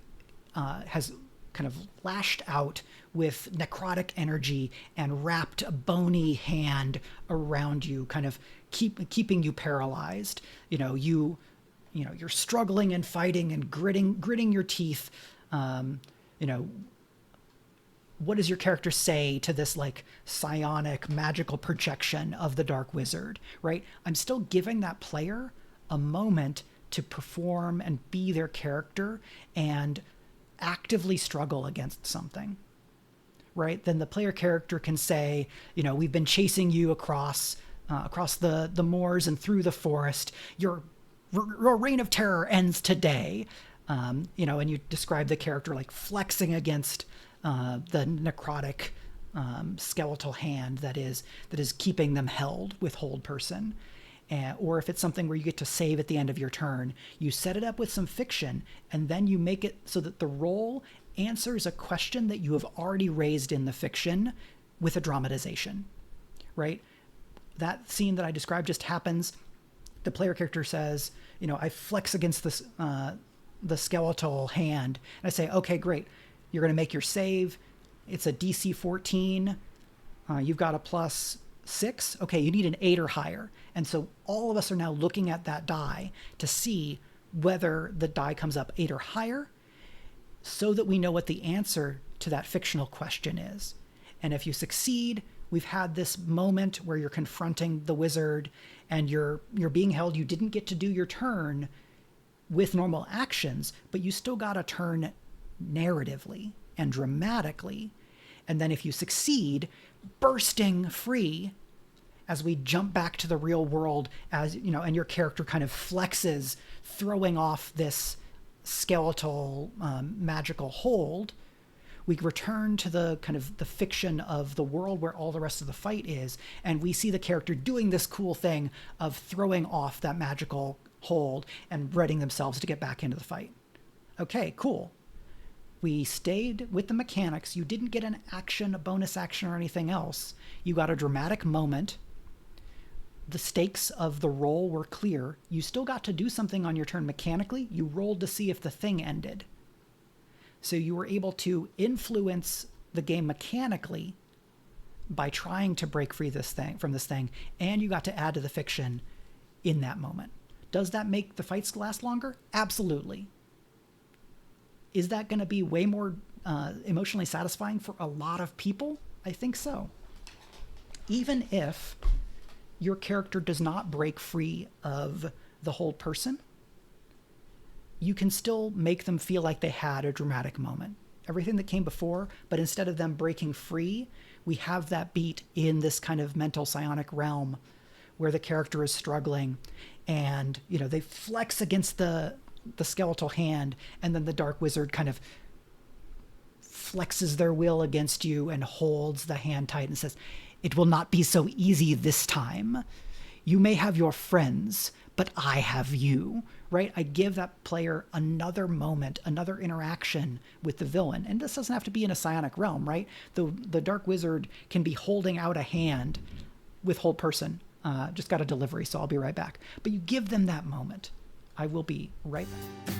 lashed out with necrotic energy and wrapped a bony hand around you, kind of keeping you paralyzed. You're struggling and fighting and gritting your teeth. What does your character say to this like psionic magical projection of the dark wizard, right? I'm still giving that player a moment to perform and be their character and actively struggle against something, right? Then the player character can say, we've been chasing you across the moors and through the forest. Your reign of terror ends today. And you describe the character like flexing against the necrotic skeletal hand that is keeping them held with hold person. Or if it's something where you get to save at the end of your turn, you set it up with some fiction, and then you make it so that the roll answers a question that you have already raised in the fiction with a dramatization, right? That scene that I described just happens. The player character says, I flex against this, the skeletal hand, and I say, okay, great. You're going to make your save. It's a DC 14. You've got a +6. Okay, you need an 8 or higher. And so all of us are now looking at that die to see whether the die comes up 8 or higher, so that we know what the answer to that fictional question is. And if you succeed, we've had this moment where you're confronting the wizard and you're being held. You didn't get to do your turn with normal actions, but you still got a turn narratively and dramatically. And then if you succeed, bursting free as we jump back to the real world, as and your character kind of flexes, throwing off this skeletal magical hold, we return to the kind of the fiction of the world where all the rest of the fight is, and we see the character doing this cool thing of throwing off that magical hold and readying themselves to get back into the fight. Okay, cool. We stayed with the mechanics. You didn't get an action, a bonus action, or anything else. You got a dramatic moment. The stakes of the roll were clear. You still got to do something on your turn mechanically. You rolled to see if the thing ended. So you were able to influence the game mechanically by trying to break free from this thing, and you got to add to the fiction in that moment. Does that make the fights last longer? Absolutely. Is that going to be way more emotionally satisfying for a lot of people? I think so. Even if your character does not break free of the whole person, you can still make them feel like they had a dramatic moment. Everything that came before, but instead of them breaking free, we have that beat in this kind of mental psionic realm where the character is struggling and, they flex against the skeletal hand, and then the dark wizard kind of flexes their will against you and holds the hand tight and says, "It will not be so easy this time. You may have your friends, but I have you," right? I give that player another moment, another interaction with the villain. And this doesn't have to be in a psionic realm, right? The dark wizard can be holding out a hand with hold person. Just got a delivery, so I'll be right back. But you give them that moment. I will be right back.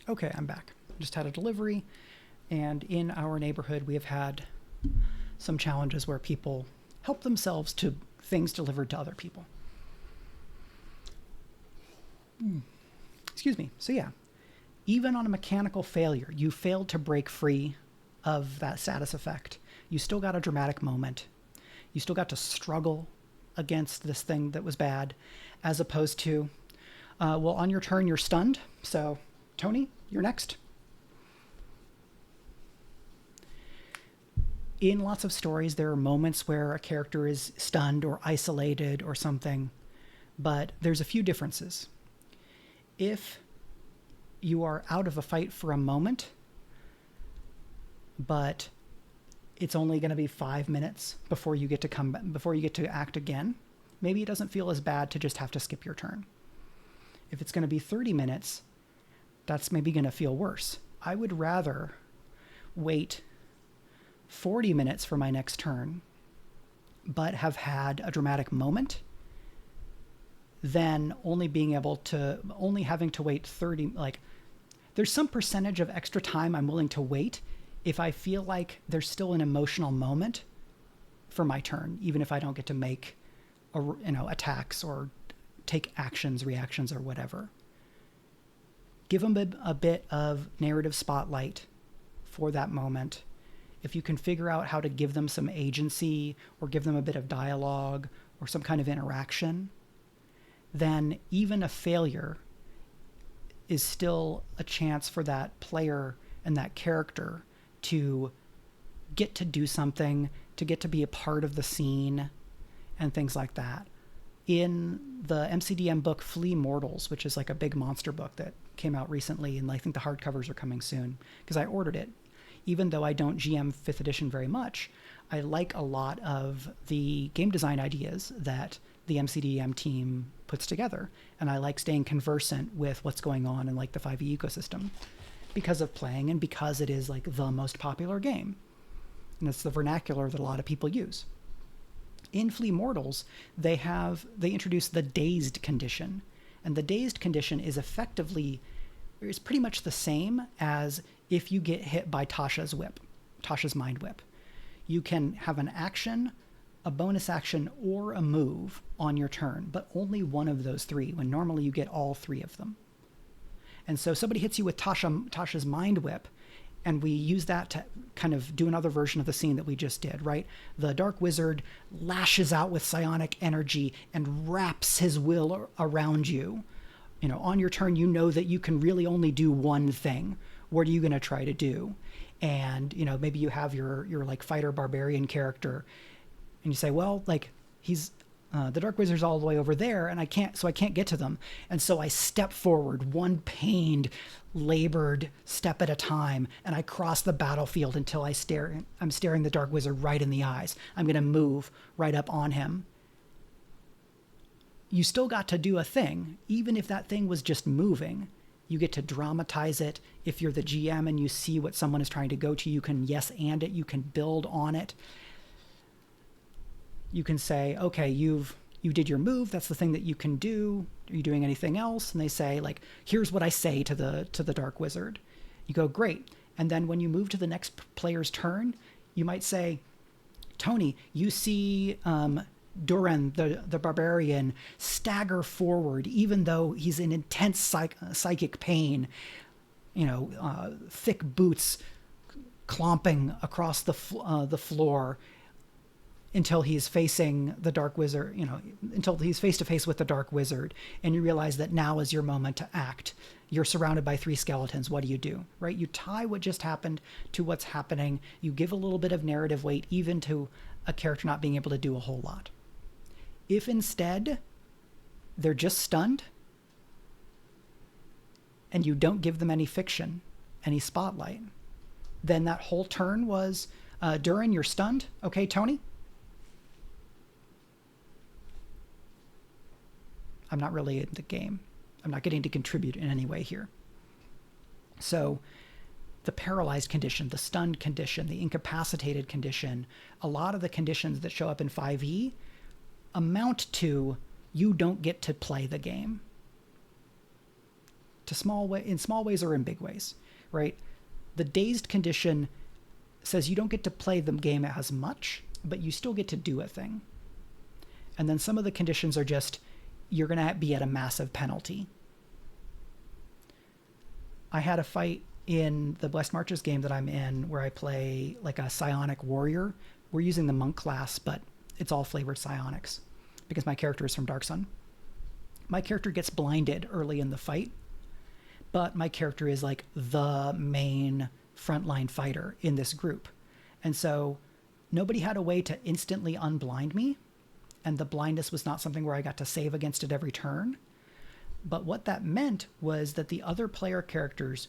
Okay, I'm back. Just had a delivery, and in our neighborhood, we have had some challenges where people help themselves to things delivered to other people. Excuse me. So yeah, even on a mechanical failure, you failed to break free of that status effect. You still got a dramatic moment. You still got to struggle against this thing that was bad, as opposed to, well, on your turn, you're stunned. So, Tony, you're next. In lots of stories, there are moments where a character is stunned or isolated or something, but there's a few differences. If you are out of a fight for a moment, but it's only going to be 5 minutes before you get to act again, maybe it doesn't feel as bad to just have to skip your turn. If it's going to be 30 minutes, that's maybe going to feel worse. I would rather wait 40 minutes for my next turn, but have had a dramatic moment, than only having to wait 30, like, there's some percentage of extra time I'm willing to wait if I feel like there's still an emotional moment for my turn, even if I don't get to make attacks or take actions, reactions, or whatever. Give them a bit of narrative spotlight for that moment. If you can figure out how to give them some agency or give them a bit of dialogue or some kind of interaction, then even a failure is still a chance for that player and that character to get to do something, to get to be a part of the scene, and things like that. In the MCDM book Flee Mortals, which is like a big monster book that came out recently, and I think the hardcovers are coming soon, because I ordered it. Even though I don't GM 5th edition very much, I like a lot of the game design ideas that the MCDM team puts together, and I like staying conversant with what's going on in like the 5e ecosystem because of playing and because it is like the most popular game, and it's the vernacular that a lot of people use. In Flee Mortals, they introduce the dazed condition, and the dazed condition is pretty much the same as if you get hit by Tasha's mind whip. You can have an action, a bonus action, or a move on your turn, but only one of those three, when normally you get all three of them. And so somebody hits you with Tasha's mind whip, and we use that to kind of do another version of the scene that we just did, right? The Dark Wizard lashes out with psionic energy and wraps his will around you. On your turn, you know that you can really only do one thing. What are you going to try to do? And, maybe you have your like fighter barbarian character, and you say, well, like, he's the Dark Wizard's all the way over there, and I can't get to them. And so I step forward, one pained, labored step at a time, and I cross the battlefield until I'm staring the Dark Wizard right in the eyes. I'm going to move right up on him. You still got to do a thing, even if that thing was just moving. You get to dramatize it. If you're the GM and you see what someone is trying to go to, you can yes and it. You can build on it. You can say, okay, you did your move. That's the thing that you can do. Are you doing anything else? And they say, like, here's what I say to the Dark Wizard. You go, great. And then when you move to the next player's turn, you might say, Tony, you see Duran, the barbarian, stagger forward, even though he's in intense psychic pain, thick boots clomping across the floor until he's facing the Dark Wizard, until he's face to face with the Dark Wizard, and you realize that now is your moment to act. You're surrounded by 3 skeletons. What do you do, right? You tie what just happened to what's happening. You give a little bit of narrative weight, even to a character not being able to do a whole lot. If instead they're just stunned and you don't give them any fiction, any spotlight, then that whole turn was, Duran, you're stunned. Okay, Tony? I'm not really in the game. I'm not getting to contribute in any way here. So the paralyzed condition, the stunned condition, the incapacitated condition, a lot of the conditions that show up in 5e amount to you don't get to play the game. in small ways or in big ways, right? The dazed condition says you don't get to play the game as much, but you still get to do a thing. And then some of the conditions are just, you're going to be at a massive penalty. I had a fight in the Blessed Marches game that I'm in where I play like a psionic warrior. We're using the monk class, but it's all flavored psionics because my character is from Dark Sun. My character gets blinded early in the fight, but my character is like the main frontline fighter in this group. And so nobody had a way to instantly unblind me, and the blindness was not something where I got to save against it every turn. But what that meant was that the other player characters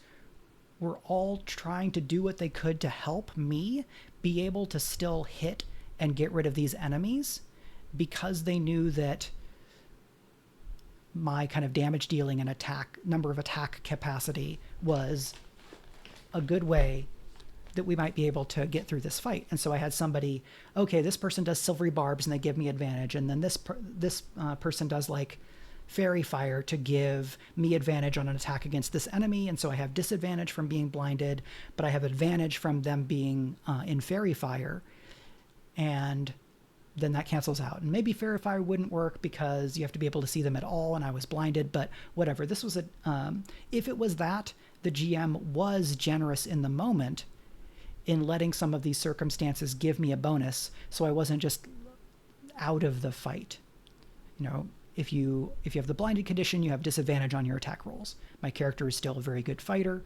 were all trying to do what they could to help me be able to still hit and get rid of these enemies, because they knew that my kind of damage dealing and number of attack capacity was a good way that we might be able to get through this fight. And so I had somebody, okay, this person does silvery barbs and they give me advantage, and then this person does like fairy fire to give me advantage on an attack against this enemy, and so I have disadvantage from being blinded, but I have advantage from them being in fairy fire, and then that cancels out. And maybe fairy fire wouldn't work because you have to be able to see them at all, and I was blinded, but whatever. This was if it was that, the GM was generous in the moment in letting some of these circumstances give me a bonus, so I wasn't just out of the fight. If you have the blinded condition, you have disadvantage on your attack rolls. My character is still a very good fighter.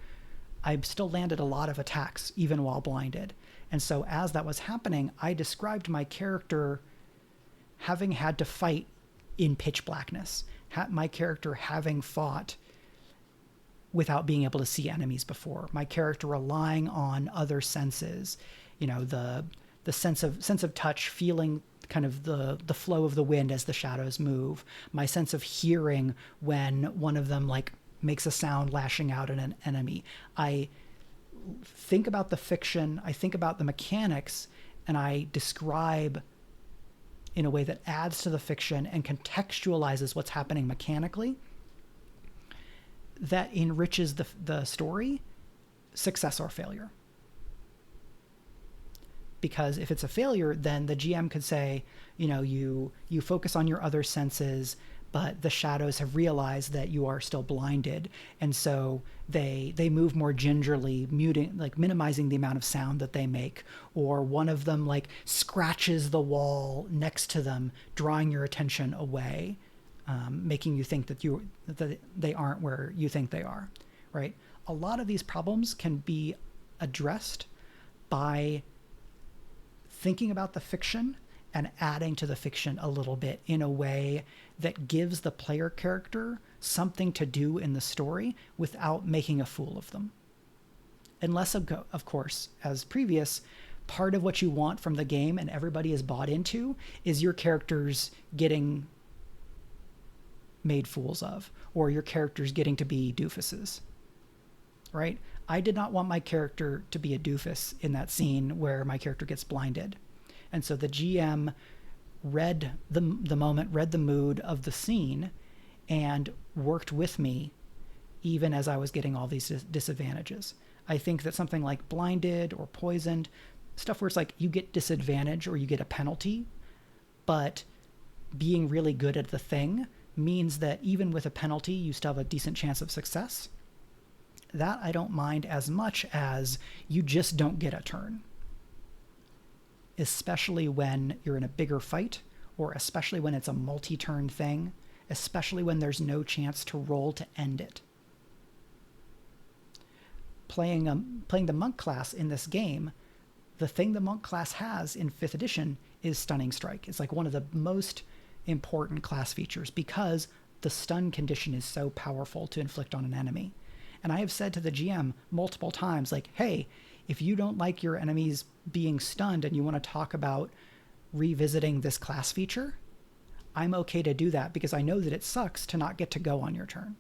I still landed a lot of attacks even while blinded. And so as that was happening, I described my character having had to fight in pitch blackness. My character having fought without being able to see enemies before. My character relying on other senses, the sense of touch, feeling kind of the flow of the wind as the shadows move, my sense of hearing when one of them like makes a sound lashing out at an enemy. I think about the fiction, I think about the mechanics, and I describe in a way that adds to the fiction and contextualizes what's happening mechanically, that enriches the story, success or failure. Because if it's a failure, then the GM could say, you focus on your other senses, but the shadows have realized that you are still blinded, and so they move more gingerly, minimizing the amount of sound that they make, or one of them like scratches the wall next to them, drawing your attention away, making you think that they aren't where you think they are, right? A lot of these problems can be addressed by thinking about the fiction and adding to the fiction a little bit in a way that gives the player character something to do in the story without making a fool of them. Unless, of course, as previous, part of what you want from the game and everybody is bought into is your characters getting made fools of, or your characters getting to be doofuses, right? I did not want my character to be a doofus in that scene where my character gets blinded. And so the GM read the moment, read the mood of the scene, and worked with me even as I was getting all these disadvantages. I think that something like blinded or poisoned, stuff where it's like you get disadvantage or you get a penalty, but being really good at the thing means that even with a penalty, you still have a decent chance of success. That I don't mind as much as you just don't get a turn. Especially when you're in a bigger fight, or especially when it's a multi-turn thing, especially when there's no chance to roll to end it. Playing the monk class in this game, the thing the monk class has in 5th edition is Stunning Strike. It's like one of the most important class features because the stun condition is so powerful to inflict on an enemy. And I have said to the GM multiple times, like, hey, if you don't like your enemies being stunned and you want to talk about revisiting this class feature, I'm okay to do that because I know that it sucks to not get to go on your turn.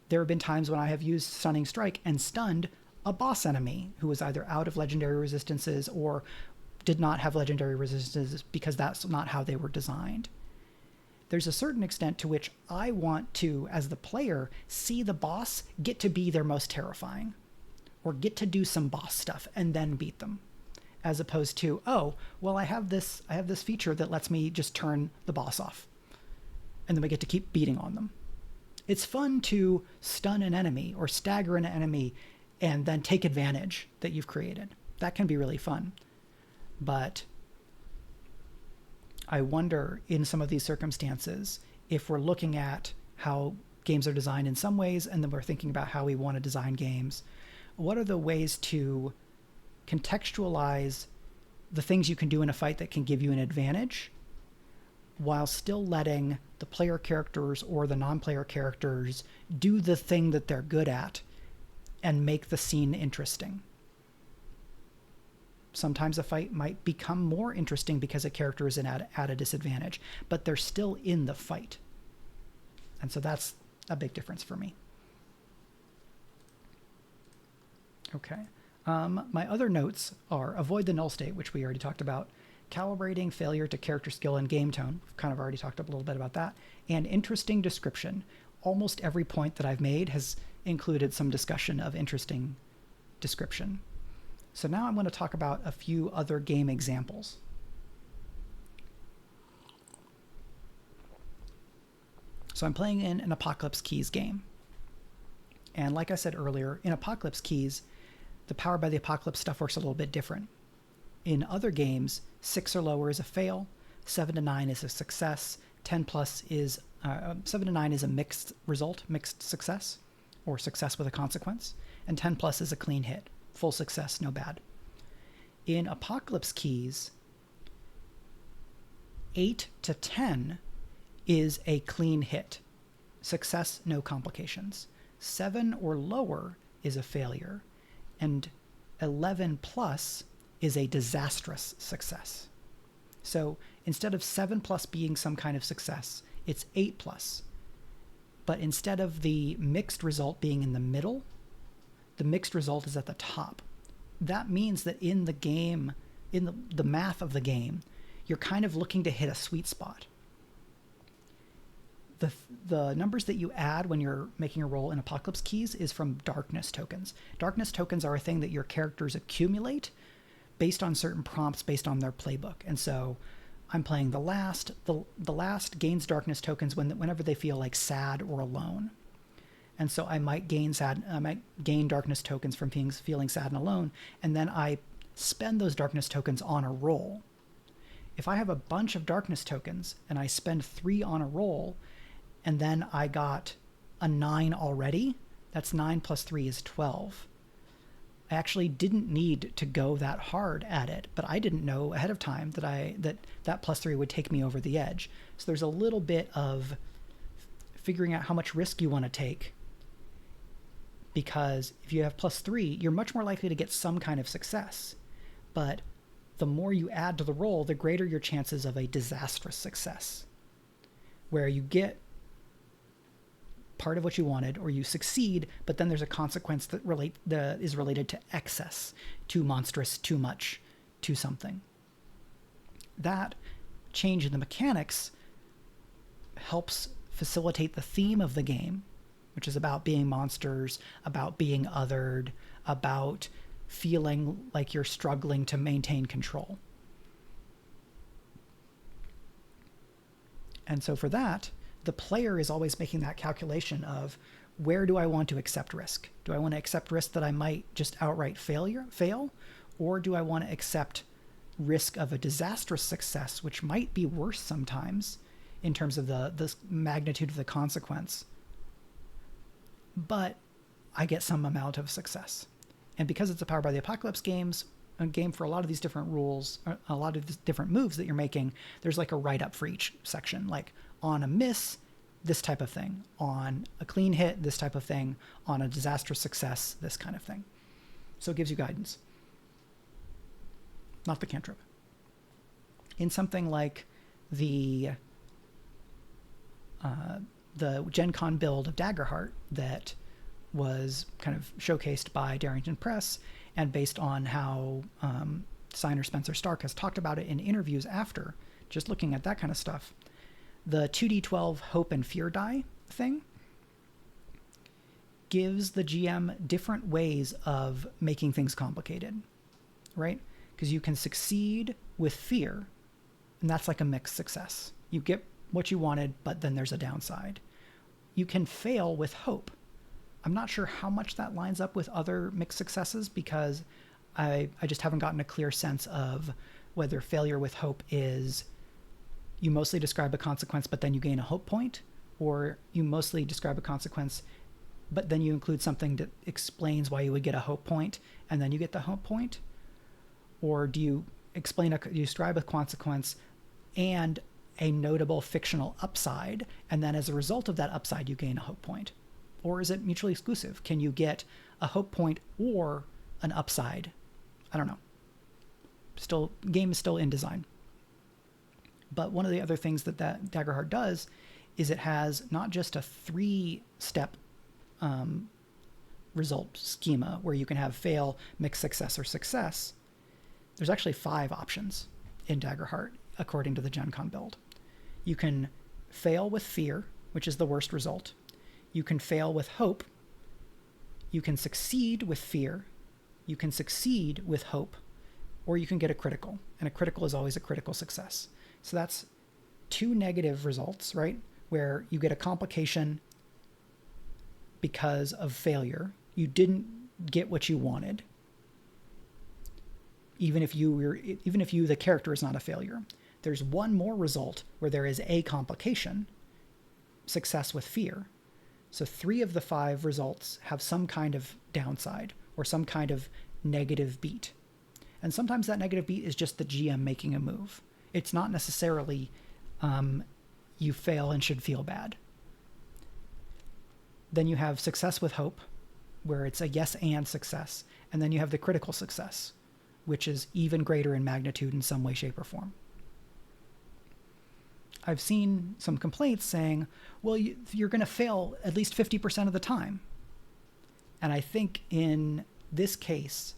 There have been times when I have used Stunning Strike and stunned a boss enemy who was either out of legendary resistances or did not have legendary resistances because that's not how they were designed. there's a certain extent to which I want to, as the player, see the boss get to be their most terrifying, or get to do some boss stuff and then beat them, as opposed to, oh, well, I have this feature that lets me just turn the boss off, and then we get to keep beating on them. It's fun to stun an enemy or stagger an enemy and then take advantage that you've created. That can be really fun. But I wonder, in some of these circumstances, if we're looking at how games are designed in some ways, and then we're thinking about how we want to design games, what are the ways to contextualize the things you can do in a fight that can give you an advantage, while still letting the player characters or the non-player characters do the thing that they're good at and make the scene interesting? Sometimes a fight might become more interesting because a character is at a disadvantage, but they're still in the fight. And so that's a big difference for me. Okay. My other notes are avoid the null state, which we already talked about, calibrating failure to character skill and game tone. We've kind of already talked a little bit about that. And interesting description. Almost every point that I've made has included some discussion of interesting description. So now I'm going to talk about a few other game examples. So I'm playing in an Apocalypse Keys game. And like I said earlier, in Apocalypse Keys, the Powered by the Apocalypse stuff works a little bit different. In other games, 6 or lower is a fail, 7 to 9 is a success, 10 plus is 7 to 9 is a mixed result, mixed success, or success with a consequence, and 10 plus is a clean hit, full success, no bad. In Apocalypse Keys, 8 to 10 is a clean hit, success, no complications. 7 or lower is a failure, and 11 plus is a disastrous success. So instead of 7 plus being some kind of success, it's 8 plus. But instead of the mixed result being in the middle, the mixed result is at the top. That means that in the game, in the math of the game, you're kind of looking to hit a sweet spot. The numbers that you add when you're making a roll in Apocalypse Keys is from darkness tokens. Darkness tokens are a thing that your characters accumulate based on certain prompts, based on their playbook. And so I'm playing the last. The last gains darkness tokens whenever they feel like sad or alone. And so I might gain darkness tokens from feeling sad and alone, and then I spend those darkness tokens on a roll. If I have a bunch of darkness tokens and I spend 3 on a roll, and then I got a 9 already, that's 9 plus 3 is 12. I actually didn't need to go that hard at it, but I didn't know ahead of time that plus 3 would take me over the edge. So there's a little bit of figuring out how much risk you want to take, because if you have plus 3, you're much more likely to get some kind of success. But the more you add to the roll, the greater your chances of a disastrous success, where you get part of what you wanted, or you succeed, but then there's a consequence that is related to excess, too monstrous, too much, too something. That change in the mechanics helps facilitate the theme of the game, which is about being monsters, about being othered, about feeling like you're struggling to maintain control. And so for that, the player is always making that calculation of, where do I want to accept risk? Do I want to accept risk that I might just outright fail? Or do I want to accept risk of a disastrous success, which might be worse sometimes in terms of the magnitude of the consequence, but I get some amount of success? And because it's a Powered by the Apocalypse games, a game for a lot of these different rules, a lot of these different moves that you're making, there's like a write-up for each section, like on a miss, this type of thing, on a clean hit, this type of thing, on a disastrous success, this kind of thing. So it gives you guidance. Not the cantrip. In something like the Gen Con build of Daggerheart that was kind of showcased by Darrington Press, and based on how designer Spencer Stark has talked about it in interviews after, just looking at that kind of stuff, The 2d12 hope and fear die thing gives the GM different ways of making things complicated, right? Because you can succeed with fear, and that's like a mixed success. You get what you wanted, but then there's a downside. You can fail with hope. I'm not sure how much that lines up with other mixed successes, because I just haven't gotten a clear sense of whether failure with hope is you mostly describe a consequence, but then you gain a hope point, or you mostly describe a consequence, but then you include something that explains why you would get a hope point, and then you get the hope point. Or do you describe a consequence and a notable fictional upside, and then as a result of that upside, you gain a hope point? Or is it mutually exclusive? Can you get a hope point or an upside? I don't know. Game is still in design. But one of the other things that Daggerheart does is it has not just a 3-step result schema where you can have fail, mixed success, or success. There's actually 5 options in Daggerheart according to the Gen Con build. You can fail with fear, which is the worst result. You can fail with hope. You can succeed with fear. You can succeed with hope, or you can get a critical, and a critical is always a critical success. So that's 2 negative results, right? Where you get a complication because of failure. You didn't get what you wanted, even if you the character is not a failure. There's one more result where there is a complication, success with fear. So 3 of the 5 results have some kind of downside or some kind of negative beat. And sometimes that negative beat is just the GM making a move. It's not necessarily you fail and should feel bad. Then you have success with hope, where it's a yes and success. And then you have the critical success, which is even greater in magnitude in some way, shape, or form. I've seen some complaints saying, well, you're going to fail at least 50% of the time. And I think in this case,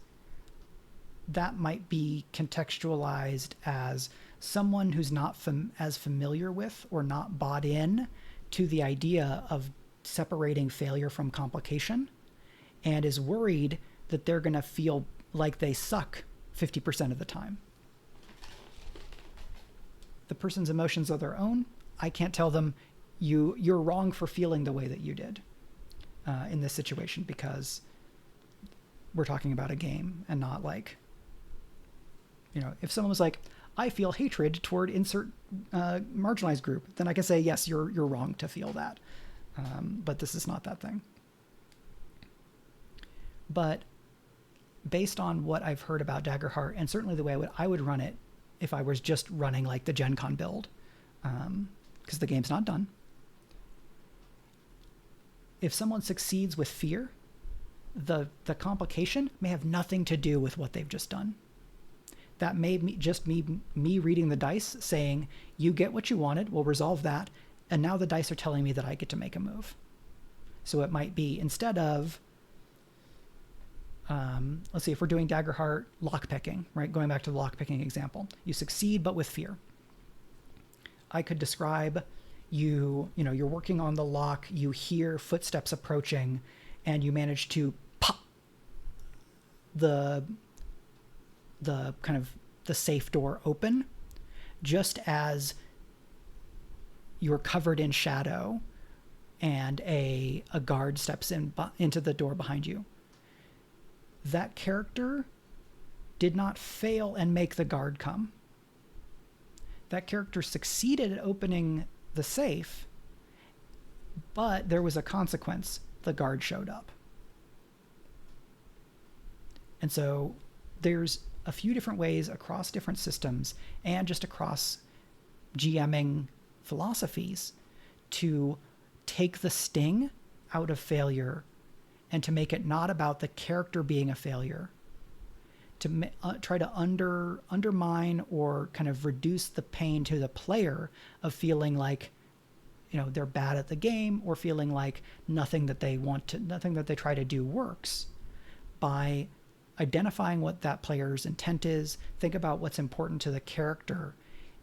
that might be contextualized as someone who's not as familiar with or not bought in to the idea of separating failure from complication, and is worried that they're going to feel like they suck 50% of the time. The person's emotions are their own. I can't tell them you're wrong for feeling the way that you did in this situation, because we're talking about a game and not like, if someone was like, I feel hatred toward insert marginalized group, then I can say, yes, you're wrong to feel that. But this is not that thing. But based on what I've heard about Daggerheart, and certainly the way I would run it if I was just running like the Gen Con build, because the game's not done. If someone succeeds with fear, the complication may have nothing to do with what they've just done. That may just me reading the dice saying, you get what you wanted, we'll resolve that, and now the dice are telling me that I get to make a move. So it might be, instead of, let's see, if we're doing Daggerheart lockpicking, right? Going back to the lockpicking example, you succeed but with fear. I could describe you're working on the lock, you hear footsteps approaching, and you manage to pop the kind of the safe door open, just as you're covered in shadow and a guard steps into the door behind you. That character did not fail and make the guard come. That character succeeded at opening the safe, but there was a consequence. The guard showed up. And so there's a few different ways across different systems and just across GMing philosophies to take the sting out of failure and to make it not about the character being a failure, to try to undermine or kind of reduce the pain to the player of feeling like, they're bad at the game, or feeling like nothing that they try to do works, by identifying what that player's intent is, think about what's important to the character,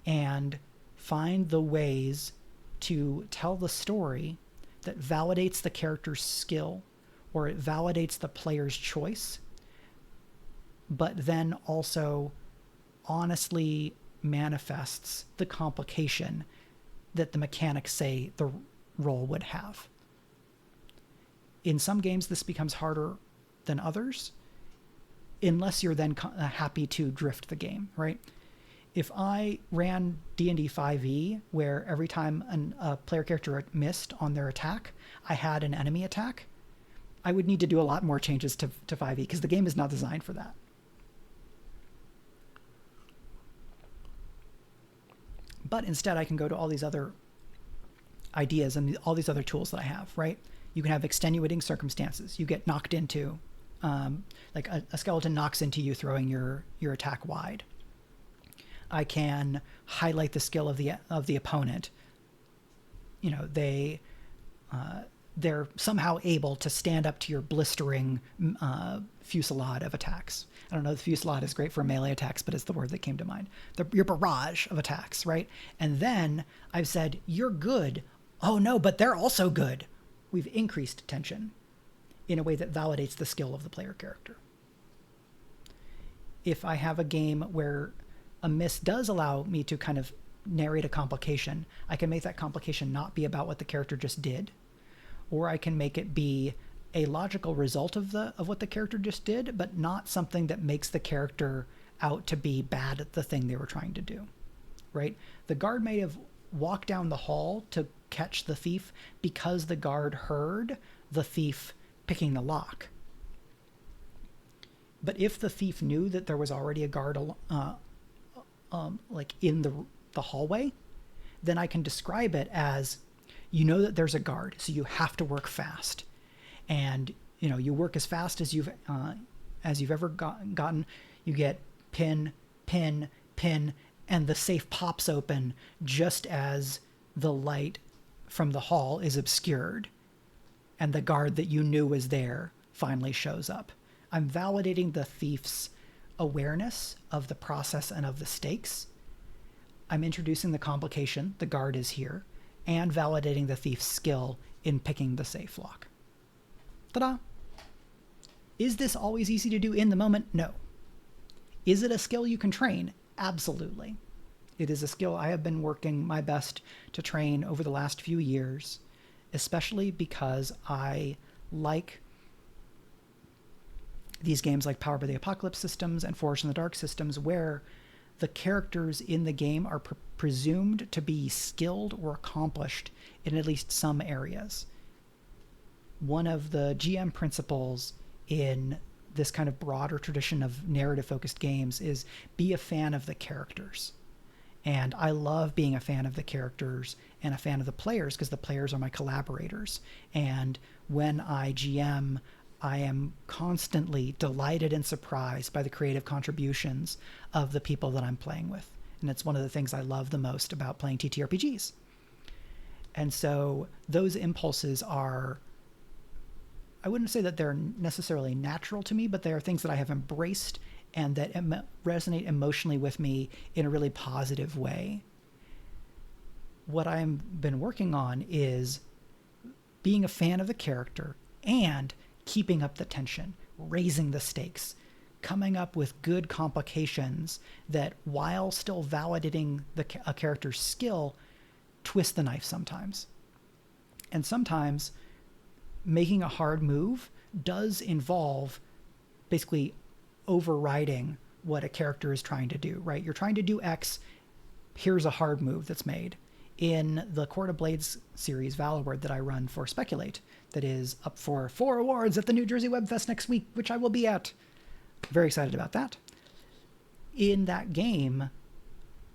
and find the ways to tell the story that validates the character's skill or it validates the player's choice, but then also honestly manifests the complication that the mechanics say the role would have. In some games, this becomes harder than others, unless you're then happy to drift the game, right? If I ran D&D 5e, where every time a player character missed on their attack, I had an enemy attack, I would need to do a lot more changes to 5e because the game is not designed for that. But instead, I can go to all these other ideas and all these other tools that I have, right? You can have extenuating circumstances. You get knocked into, like a skeleton knocks into you throwing your attack wide. I can highlight the skill of the opponent. You know, they're somehow able to stand up to your blistering fusillade of attacks. I don't know if fusillade is great for melee attacks, but it's the word that came to mind. Your barrage of attacks, right? And then I've said, you're good. Oh no, but they're also good. We've increased tension in a way that validates the skill of the player character. If I have a game where a miss does allow me to kind of narrate a complication, I can make that complication not be about what the character just did, or I can make it be a logical result of what the character just did, but not something that makes the character out to be bad at the thing they were trying to do, right? The guard may have walked down the hall to catch the thief because the guard heard the thief picking the lock. But if the thief knew that there was already a guard like in the hallway, then I can describe it as, you know that there's a guard, so you have to work fast. And, you know, you work as fast as you've ever gotten. You get pin, pin, pin, and the safe pops open just as the light from the hall is obscured. And the guard that you knew was there finally shows up. I'm validating the thief's awareness of the process and of the stakes. I'm introducing the complication, the guard is here, and validating the thief's skill in picking the safe lock. Ta-da! Is this always easy to do in the moment? No. Is it a skill you can train? Absolutely. It is a skill I have been working my best to train over the last few years, especially because I like these games like Powered by the Apocalypse systems and Forged in the Dark systems, where the characters in the game are presumed to be skilled or accomplished in at least some areas. One of the GM principles in this kind of broader tradition of narrative-focused games is be a fan of the characters. And I love being a fan of the characters and a fan of the players because the players are my collaborators. And when I GM, I am constantly delighted and surprised by the creative contributions of the people that I'm playing with. And it's one of the things I love the most about playing ttrpgs. And so those impulses are, I wouldn't say that they're necessarily natural to me, but they are things that I have embraced and that resonate emotionally with me in a really positive way. What I've been working on is being a fan of the character and keeping up the tension, raising the stakes, coming up with good complications that, while still validating a character's skill, twist the knife sometimes. And sometimes making a hard move does involve basically overriding what a character is trying to do, right? You're trying to do X, here's a hard move that's made. In the Court of Blades series, Valorword, that I run for Speculate, that is up for 4 awards at the New Jersey Web Fest next week, which I will be at. Very excited about that. In that game,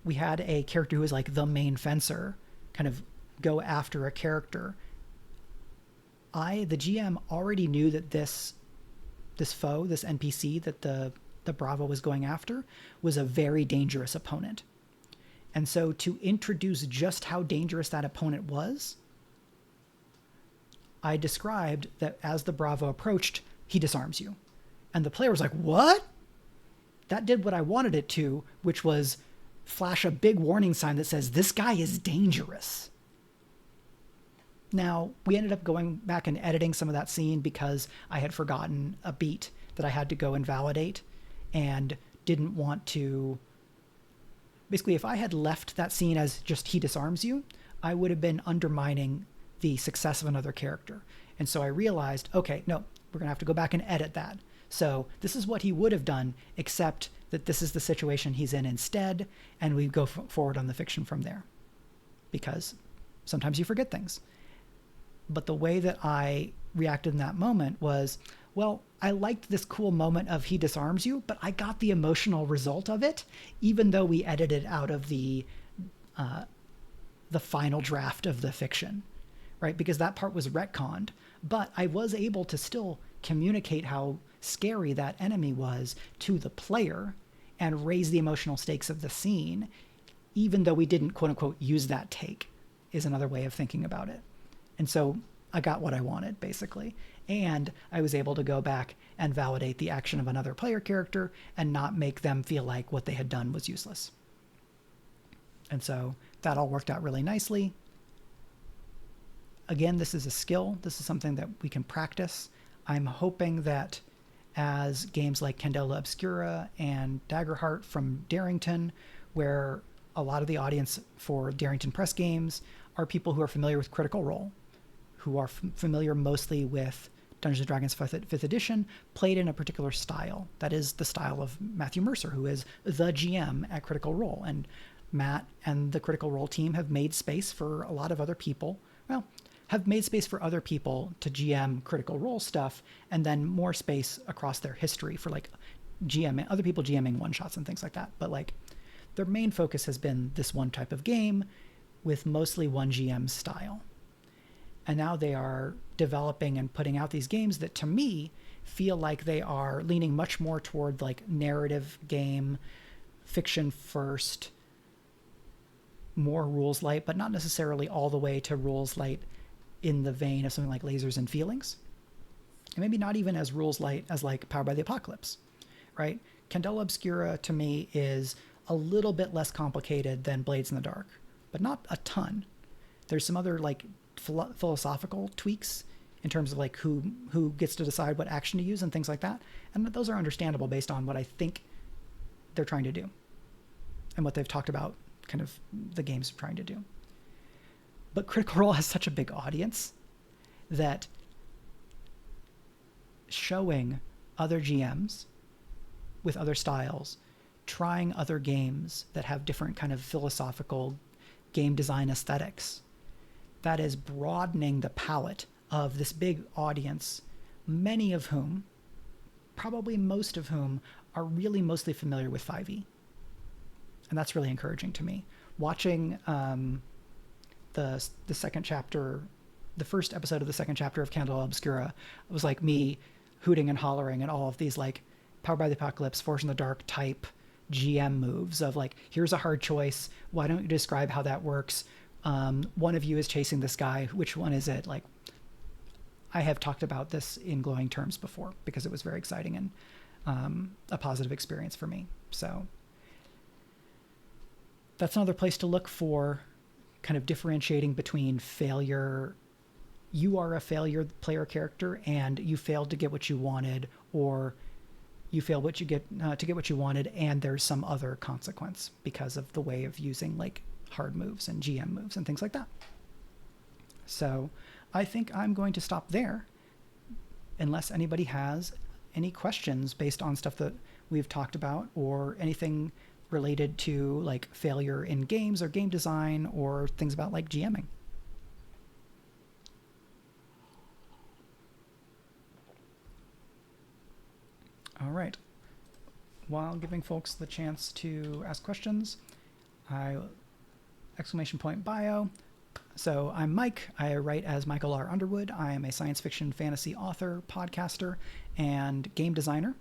we had a character who was like the main fencer, kind of go after a character. The GM, already knew that this foe, this NPC that the Bravo was going after, was a very dangerous opponent. And so to introduce just how dangerous that opponent was, I described that as the Bravo approached, he disarms you. And the player was like, what? That did what I wanted it to, which was flash a big warning sign that says, this guy is dangerous. Now, we ended up going back and editing some of that scene because I had forgotten a beat that I had to go and validate and didn't want to. Basically, if I had left that scene as just he disarms you, I would have been undermining the success of another character. And so I realized, okay, no, we're going to have to go back and edit that. So this is what he would have done, except that this is the situation he's in instead, and we go forward on the fiction from there. Because sometimes you forget things. But the way that I reacted in that moment was, well, I liked this cool moment of he disarms you, but I got the emotional result of it, even though we edited out of the final draft of the fiction, right? Because that part was retconned, but I was able to still communicate how scary that enemy was to the player and raise the emotional stakes of the scene, even though we didn't quote unquote use that take, is another way of thinking about it. And so I got what I wanted, basically. And I was able to go back and validate the action of another player character and not make them feel like what they had done was useless. And so that all worked out really nicely. Again, this is a skill. This is something that we can practice. I'm hoping that as games like Candela Obscura and Daggerheart from Darrington, where a lot of the audience for Darrington Press games are people who are familiar with Critical Role, who are familiar mostly with Dungeons & Dragons 5th edition, played in a particular style. That is the style of Matthew Mercer, who is the GM at Critical Role. And Matt and the Critical Role team have made space for a lot of other people. Well, have made space for other people to GM Critical Role stuff, and then more space across their history for like GM, other people GMing one-shots and things like that. But like their main focus has been this one type of game with mostly one GM style. And now they are developing and putting out these games that to me feel like they are leaning much more toward like narrative game, fiction first, more rules light, but not necessarily all the way to rules light in the vein of something like Lasers and Feelings. And maybe not even as rules light as like Powered by the Apocalypse, right? Candela Obscura to me is a little bit less complicated than Blades in the Dark, but not a ton. There's some other like philosophical tweaks in terms of like who gets to decide what action to use and things like that. And those are understandable based on what I think they're trying to do and what they've talked about kind of the games are trying to do. But Critical Role has such a big audience that showing other GMs with other styles, trying other games that have different kind of philosophical game design aesthetics, that is broadening the palette of this big audience, many of whom, probably most of whom, are really mostly familiar with 5e. And that's really encouraging to me. Watching the second chapter, the first episode of the second chapter of Candela Obscura, it was like me hooting and hollering and all of these like Powered by the Apocalypse, Forge in the Dark type GM moves of like, here's a hard choice. Why don't you describe how that works? One of you is chasing this guy. Which one is it? Like, I have talked about this in glowing terms before because it was very exciting and a positive experience for me. So that's another place to look for kind of differentiating between failure. You are a failure player character and you failed to get what you wanted, or you failed what you get to get what you wanted, and there's some other consequence because of the way of using like hard moves and GM moves and things like that. So I think I'm going to stop there unless anybody has any questions based on stuff that we've talked about or anything related to like failure in games or game design or things about like GMing. All right. While giving folks the chance to ask questions, exclamation point bio. So I'm Mike. I write as Michael R. Underwood. I am a science fiction fantasy author, podcaster, and game designer.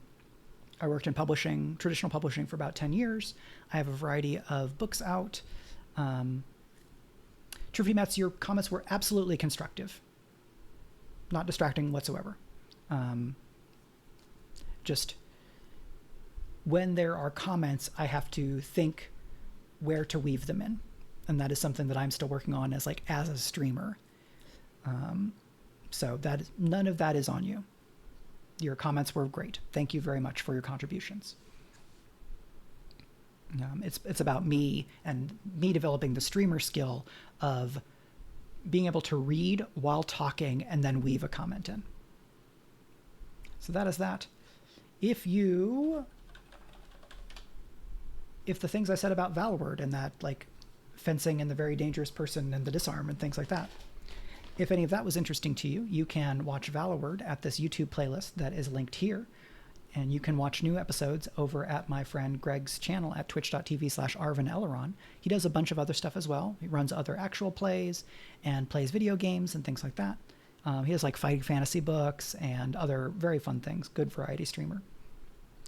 I worked in publishing, traditional publishing, for about 10 years. I have a variety of books out. Truffy Mets, your comments were absolutely constructive. Not distracting whatsoever. Just when there are comments, I have to think where to weave them in. And that is something that I'm still working on as a streamer. So that none of that is on you. Your comments were great. Thank you very much for your contributions. It's about me and me developing the streamer skill of being able to read while talking and then weave a comment in. So that is that. If the things I said about Valward and that, like, fencing and the very dangerous person and the disarm and things like that, if any of that was interesting to you, you can watch Valward at this YouTube playlist that is linked here. And you can watch new episodes over at my friend Greg's channel at twitch.tv/ArvinEleron. He does a bunch of other stuff as well. He runs other actual plays and plays video games and things like that. He has like fighting fantasy books and other very fun things. Good variety streamer.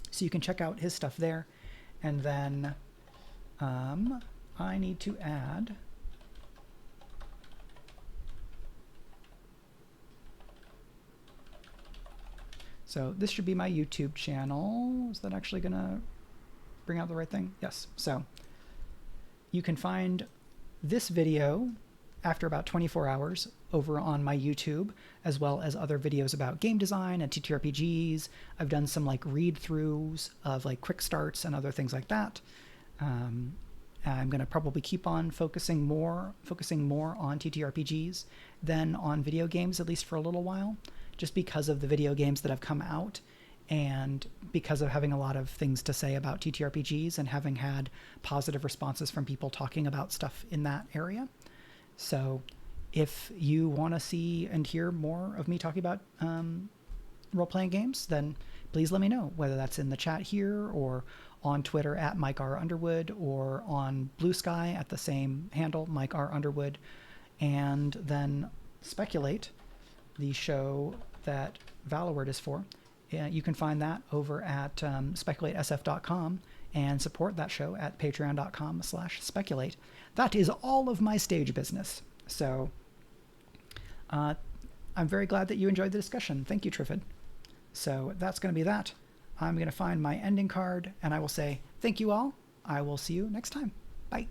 So you can check out his stuff there. And then I need to add... So this should be my YouTube channel. Is that actually going to bring out the right thing? Yes. So you can find this video after about 24 hours over on my YouTube, as well as other videos about game design and ttrpgs. I've done some like read-throughs of like quick starts and other things like that. I'm going to probably keep on focusing more on ttrpgs than on video games, at least for a little while, just because of the video games that have come out and because of having a lot of things to say about ttrpgs and having had positive responses from people talking about stuff in that area. So if you want to see and hear more of me talking about role-playing games, then please let me know, whether that's in the chat here or on Twitter at Mike R. Underwood or on Blue Sky at the same handle, Mike R. Underwood. And then Speculate, the show that Valorword is for. You can find that over at speculatesf.com and support that show at patreon.com/speculate. That is all of my stage business. So I'm very glad that you enjoyed the discussion. Thank you, Triffid. So that's going to be that. I'm going to find my ending card and I will say thank you all. I will see you next time. Bye.